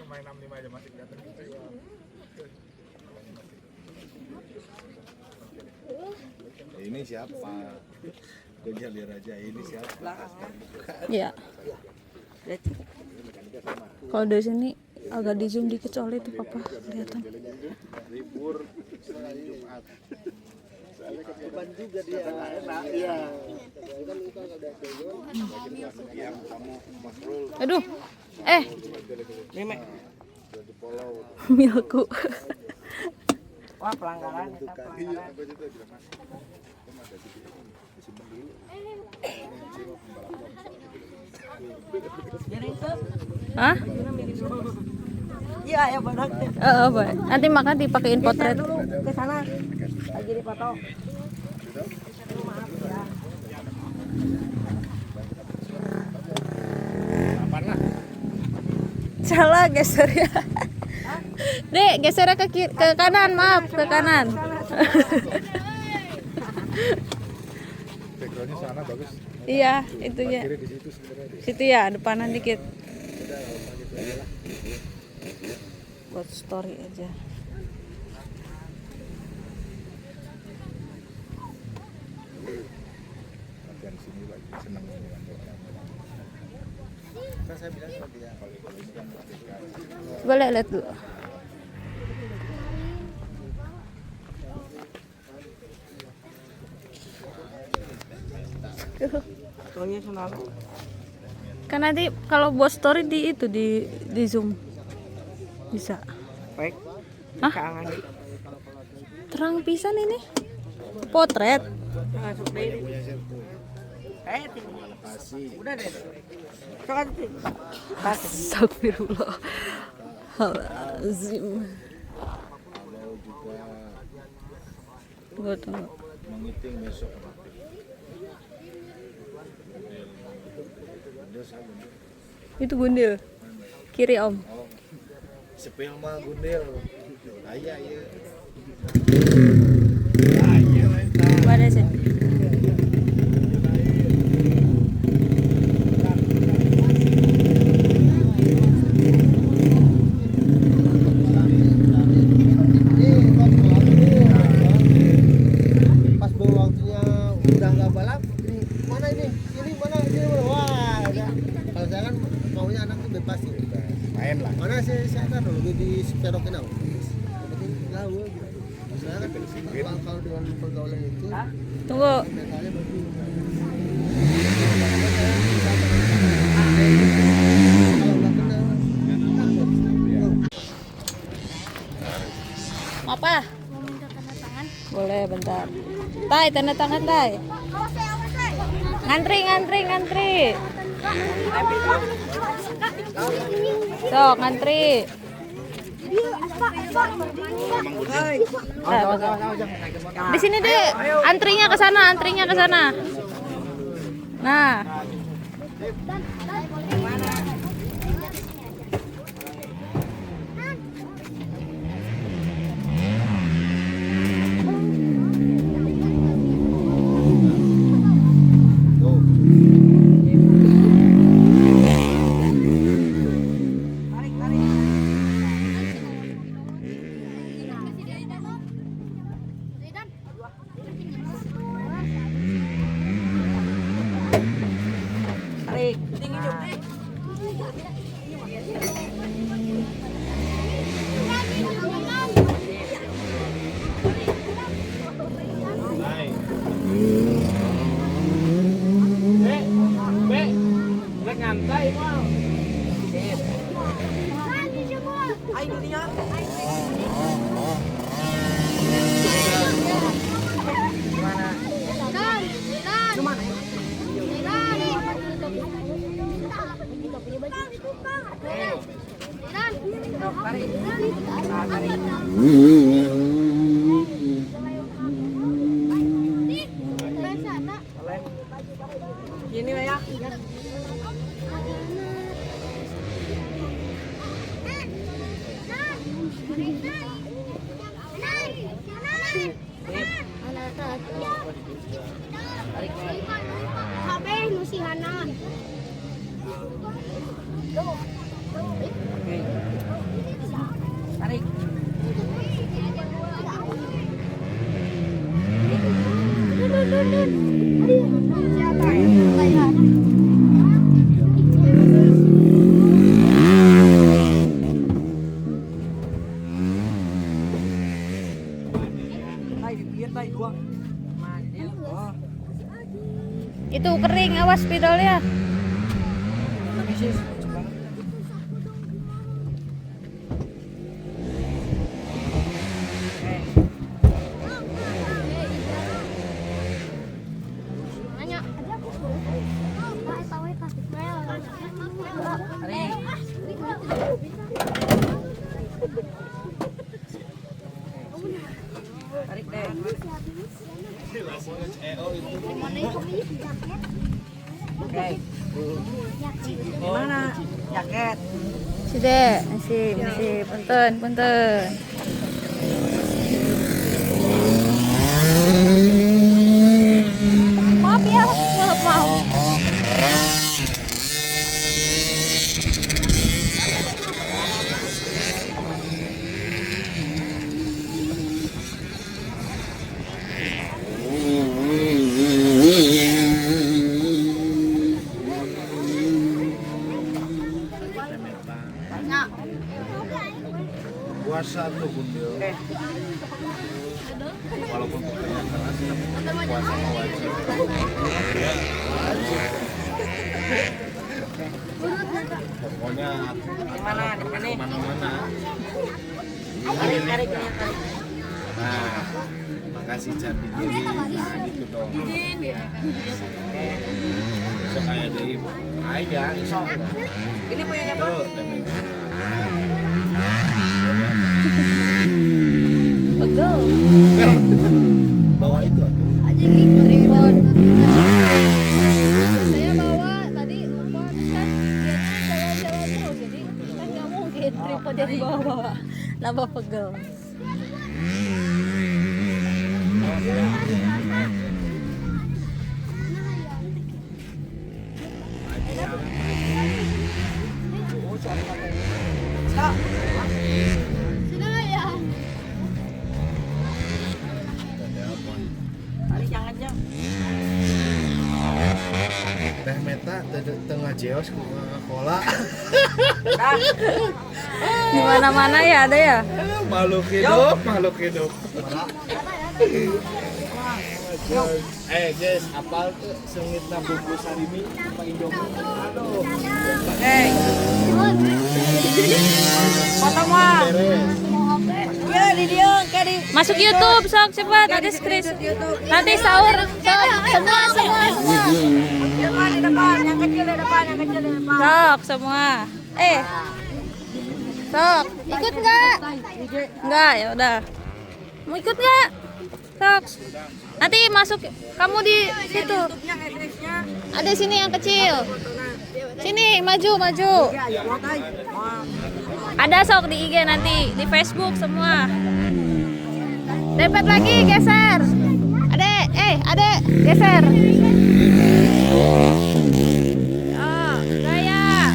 Main 65 aja masih kelihatan gitu ya. Ini siapa? Gue lihat aja ini siapa? Iya. Kalau dari sini agak di zoom dikit soalnya itu papa kelihatan. Libur Jumat. Beban juga dia. Iya. Yang kamu Masrul. Aduh. Nih, Milku. wah pelanggaran eta pelanggaran. Jadi itu Hah? iya ya badak teh. Baik. Nanti makan dipakein potret. Dulu ke sana lagi dipoto. Maaf ya. Salah geser ya. Dek, gesernya ke kanan, maaf, ke kanan. Backgroundnya sana bagus. Iya, itunya. Kiri di situ sebenarnya. Situ ya, depanan dikit. Buat story aja. Latihan sini lagi seneng dengan orang. Karena saya bilang sama dia. Boleh lihat dulu. Oh iya semalam. Kan nanti kalau buat story di itu di zoom bisa. Baik. Hah? Kangen. Terang pisan ini. Potret. Masuk deh. Udah deh. Coba tuh. Astagfirullah. Azim. Tunggu. Mengiting besok Itu gundil. Kiri om. sepil mah gundil aya ieu Ada sih. Pas bawa waktunya udah nggak balap, ini mana ini mana, wah ada. Kalau saya kan maunya anak tuh bebas sih, main lah mana saya kan dulu di seperokin aku, penting tahu gitu. Saya kan kalau dengan pergaulan itu, Tunggu. mentalnya bagus. Mau apa? Boleh bentar. Tai, tanda tangan Tai. Ngantri. Sok ngantri. Di sini deh. Antrinya ke sana. Nah. Tarik. Tinggi dong. Lek ngantai mal. Ayo dunia. Ini ya. Kabeh musihana. Tarik. Siapa ya? Tai biar tai dua. Manjil. Oh. Itu kering, awas spidolnya. Bisnis. Nanya. Tarik deh. Oke. Gimana? Jaket. Sudah, masih punten. Maaf ya, maaf. puasa tuh Gundil. Walaupun pekerja keras tapi puasa mah wajib. Pokoknya kemana-mana. Nah, makasih cantik gini. Nah, gitu dong. So kayak dari aja, insya Allah. Ini punya siapa? Tuh, Pegel. bawa itu atuh. Aja gitu ribet. Saya bawa tadi lupa kan dia jalan-jalan terus jadi kan nggak mungkin tripod yang bawa. Nambah pegel. Sudah ya. Tadi jangan jam. Teh meta tengah jeos ku Coca-Cola. Di mana-mana ya ada ya. Makhluk hidup. Guys, apal tuh sengitna bungkus sarimi apa Indomie? Aduh. Foto mah. Iya di dia kayak di Masuk YouTube sok cepat nanti screen. Nanti sahur sok semua. kecil mah di depan, yang kecil di depan. Sok semua. Sok. Ikut nggak? Enggak, ya udah. Mau ikut nggak? Sok. Nanti masuk kamu di situ. Yang address-nya. Ada sini yang kecil. Sini maju. Ada sok di IG nanti, di Facebook semua. Dempet lagi, geser. Adek, geser. Oh, gaya.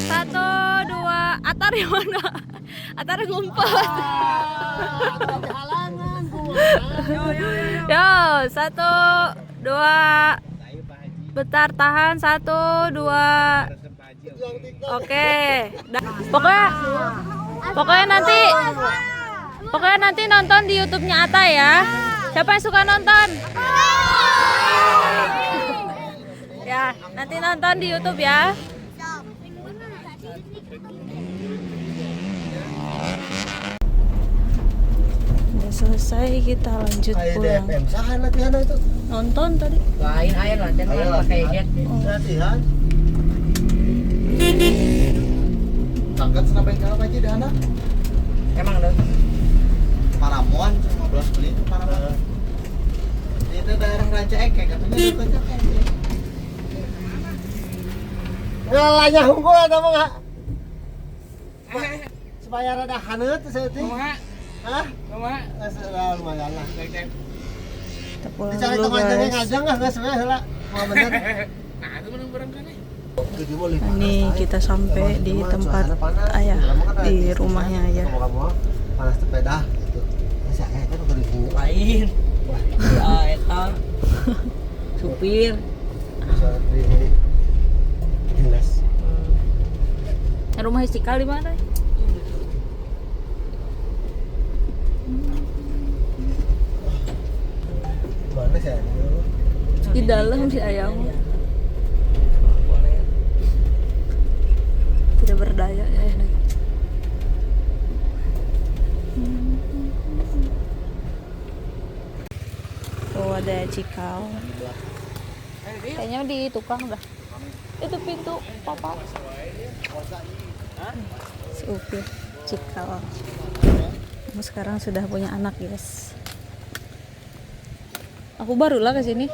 1, 2, Atar yang mana? Atar ngumpet. Yo, 1, 2. Bentar, tahan. 1, 2. Oke. Pokoknya nanti nonton di YouTube-nya Ata ya. Siapa yang suka nonton? Ya, nanti nonton di YouTube ya. Udah selesai, kita lanjut pulang. IDFM sahan latihan itu. Nonton tadi. Lain air lah, jangan pakai jet. Latihan. Tangkat senapan kalau aja di anak. Emang ada. Paramuan 15 menit Paramuan. Itu daerah Ranca Ekek katanya itu Ekek. Ngalanya hungkul ada mah enggak? Supaya rada haneut seutik. Hah? Lumayan lah. Kita pulang Dicari dulu teman guys. ngajang enggak sebenarnya heula. Mau bener. Ini kita sampai di tempat ayah, di rumahnya ayah. Kamu panas sepeda gitu. Masih ayah kan udah dihingga. Lain. Eta. Supir. Bisa di dinas. Rumah Istiqlal di mana? Mana sih? Di dalam si ayam. Tidak berdaya ya. Oh, ada cikal. Kayaknya di tukang dah. Itu pintu papa. Si Upir cikal. Kamu sekarang sudah punya anak, guys. Aku barulah ke sini.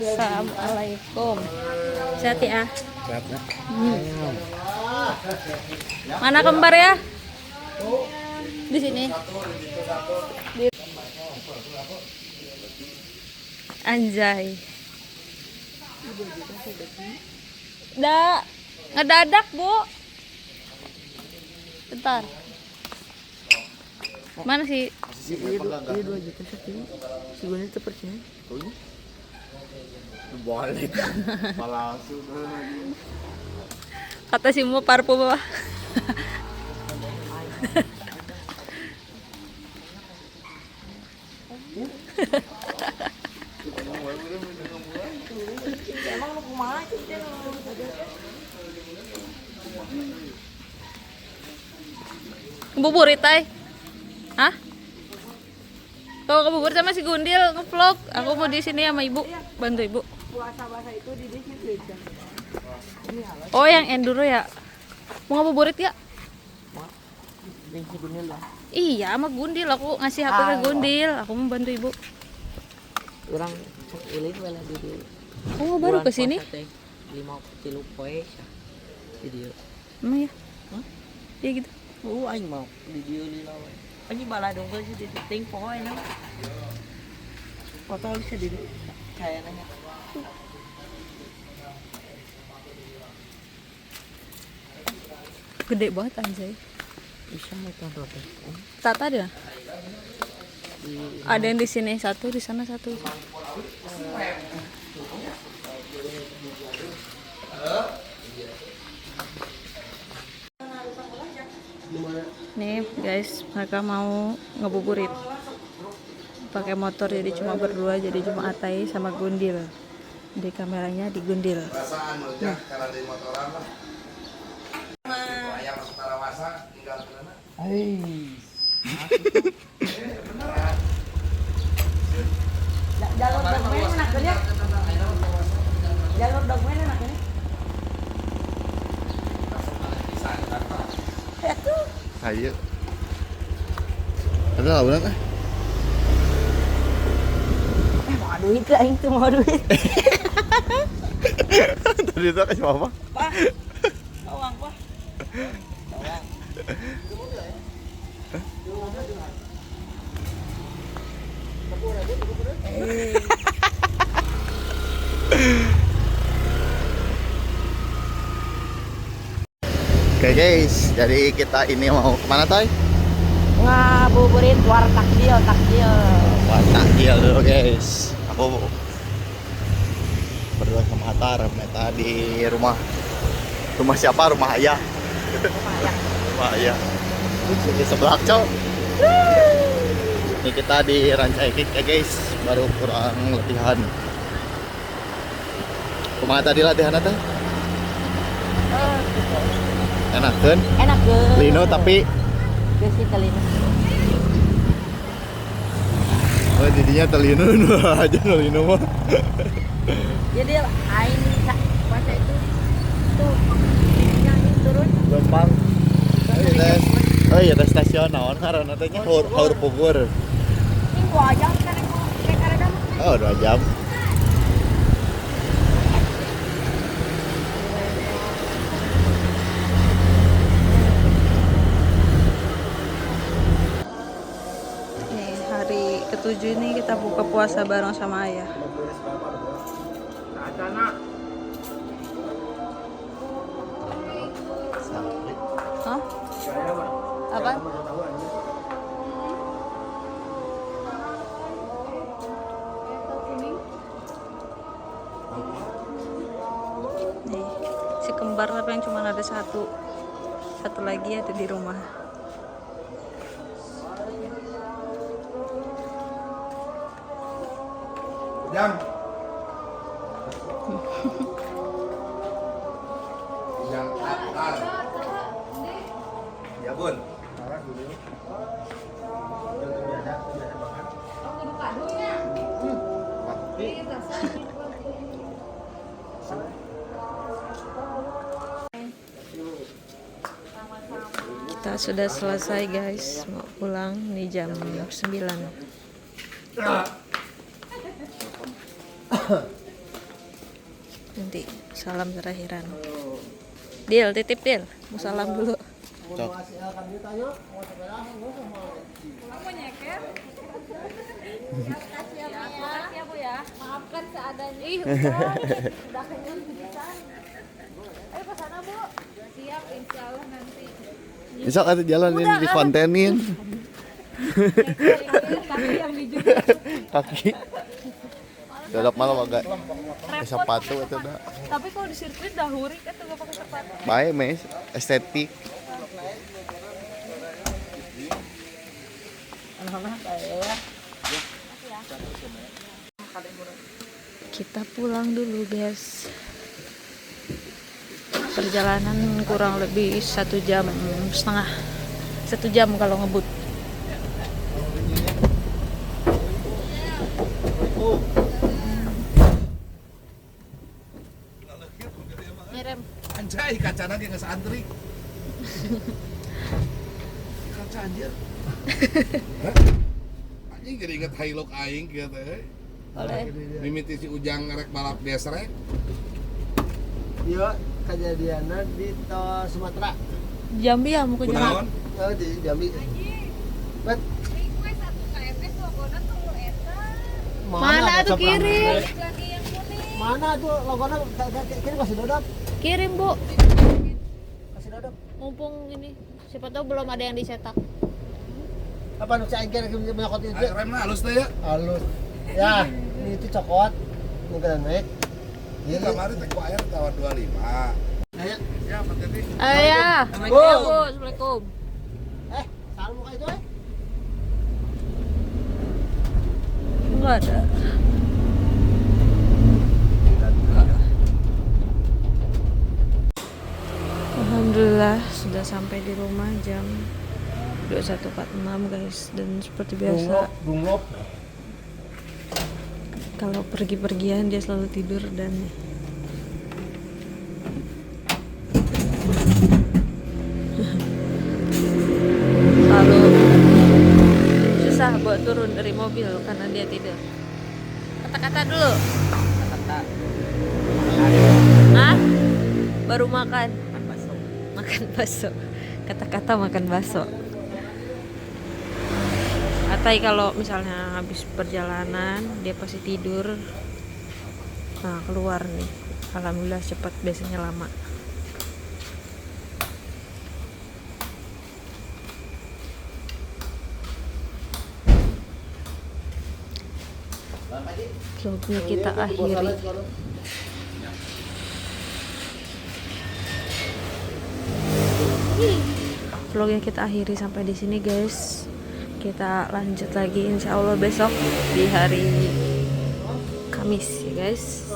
Assalamualaikum. Sehat ya? Sehat ya? Mana kembar ya? Di sini. Anjay. Ngedadak, Bu. Bentar. Mana sih? Ini 2 juta satu. Si Gundil tuh percaya. Boleh. Malah sudah lagi. Kata si Mo parfum bawah. Emang lu kumaha sih? Ngebuburit tay. Hah? Tuh ngebuburit sama si Gundil ngevlog. Aku mau di sini sama ibu, bantu ibu. Puasa bahasa itu di situ aja. Oh yang enduro ya? Mau ngebuburit ya? Yang si Gundil lah. Iya sama Gundil, aku ngasih HP ke Gundil. Aku mau bantu ibu. Orang ulin bela di dia. Oh baru ke sini? 5 kilo poe video. Emang ya? Hah? Ya gitu. Aing mau video lila we. Aing bala dong sih di ting poe na. Foto bisa di kayaknya. Gede banget anjay. Bisa mau tonton. Tata ada? Ada yang di sini satu, di sana satu. Nih guys, mereka mau ngebuburit pakai motor, jadi cuma berdua, jadi cuma Atai sama Gundil. Di kameranya di Gundil. Nah, karena di motoran lah. Ayam masuk tarawasa tinggal kenana. Jalur dogmen anaknya. Jalur dogmen anaknya. Ayo. Ada lah benar. Mau duit lah itu mau duit. Tadi itu kasih apa? Pak. Uang, Pak. Uang. Oke guys, jadi kita ini mau kemana Tay? Ngabuburit war takjil. Wah, takjil dulu guys. Aku berdua sama Hatar, Meta di rumah siapa? Rumah ayah. Rumah ayah. Di sebelah cok. Ini kita di Rancaikek ya guys, baru kurang latihan. Kumaha tadi latihan Teh? Enak kan? Enak ke. Lino tapi Besi telina. oh didinya telino aja Lino mah. Jadi aing baca itu tuh yang turun. Gampang. Oh iya tes stasiun naon karena tanya haur pugur. Ini 2 jam kan aku kayak karena Oh 2 jam. Nih hari ke-7 ini kita buka puasa bareng sama ayah. Hah? Apa? Nih, si kembar tapi yang cuma ada satu lagi ada di rumah. Jam. Yang atar. Ya bun. Kita sudah selesai guys, mau pulang nih jam 9. Nanti salam terakhiran. Dil, titip Dil, mau salam dulu. Cok. Ya Bu ya. Maafkan seadanya. Ih, udah kenyang pisan. Ayo ke sana Bu. Siap, insya Allah nanti. Bisa ada jalan ini di kontenin. Kaki. Dadap malam agak sepatu itu dah. Tapi kalau di sirkuit dahuri kan tuh gak pakai sepatu. Baik, Mes. Estetik. Kita pulang dulu guys. Perjalanan kurang lebih 1,5 jam. 1 jam kalau ngebut. Ngerem. Anjay, kacana dia nggak antri. Kaca anjir. Anjing jadi inget Hilux aing gitu euy. Boleh. Mimiti si Ujang ngerek balap desrek. Iya, kejadiannya di Sumatera. Jambi ya mau ke Jambi. Kunaon? Oh, di Jambi. Bet, Mana tuh kirim? mana tuh logonya kini kasih dodap. Kirim, Bu. Kasih dodap. Mumpung ini siapa tahu belum ada yang dicetak. Apa nu cai kira menyokot itu? Remna halus teh ya. Halus. Ya, ini itu cokot. Ini kena naik. Ini kemarin teh ku air tawar 25. Ayo. Ya, Pak Teti. Ya. Assalamualaikum, Bu. Assalamualaikum. Salam muka itu Enggak ada. Alhamdulillah sudah sampai di rumah jam 21.46 guys, dan seperti biasa Bunglop. kalau pergi-pergian dia selalu tidur dan selalu susah buat turun dari mobil karena dia tidur. Kata-kata dulu. Hah? Baru makan. Makan bakso. Kata-kata makan bakso. Atai kalau misalnya habis perjalanan dia pasti tidur. Nah, keluar nih. Alhamdulillah cepat, biasanya lama. Vlognya kita akhiri. Vlognya kita akhiri sampai di sini guys. Kita lanjut lagi insya Allah besok di hari Kamis ya guys.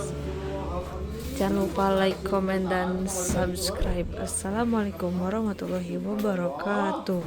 Jangan lupa like, comment, dan subscribe. Assalamualaikum warahmatullahi wabarakatuh.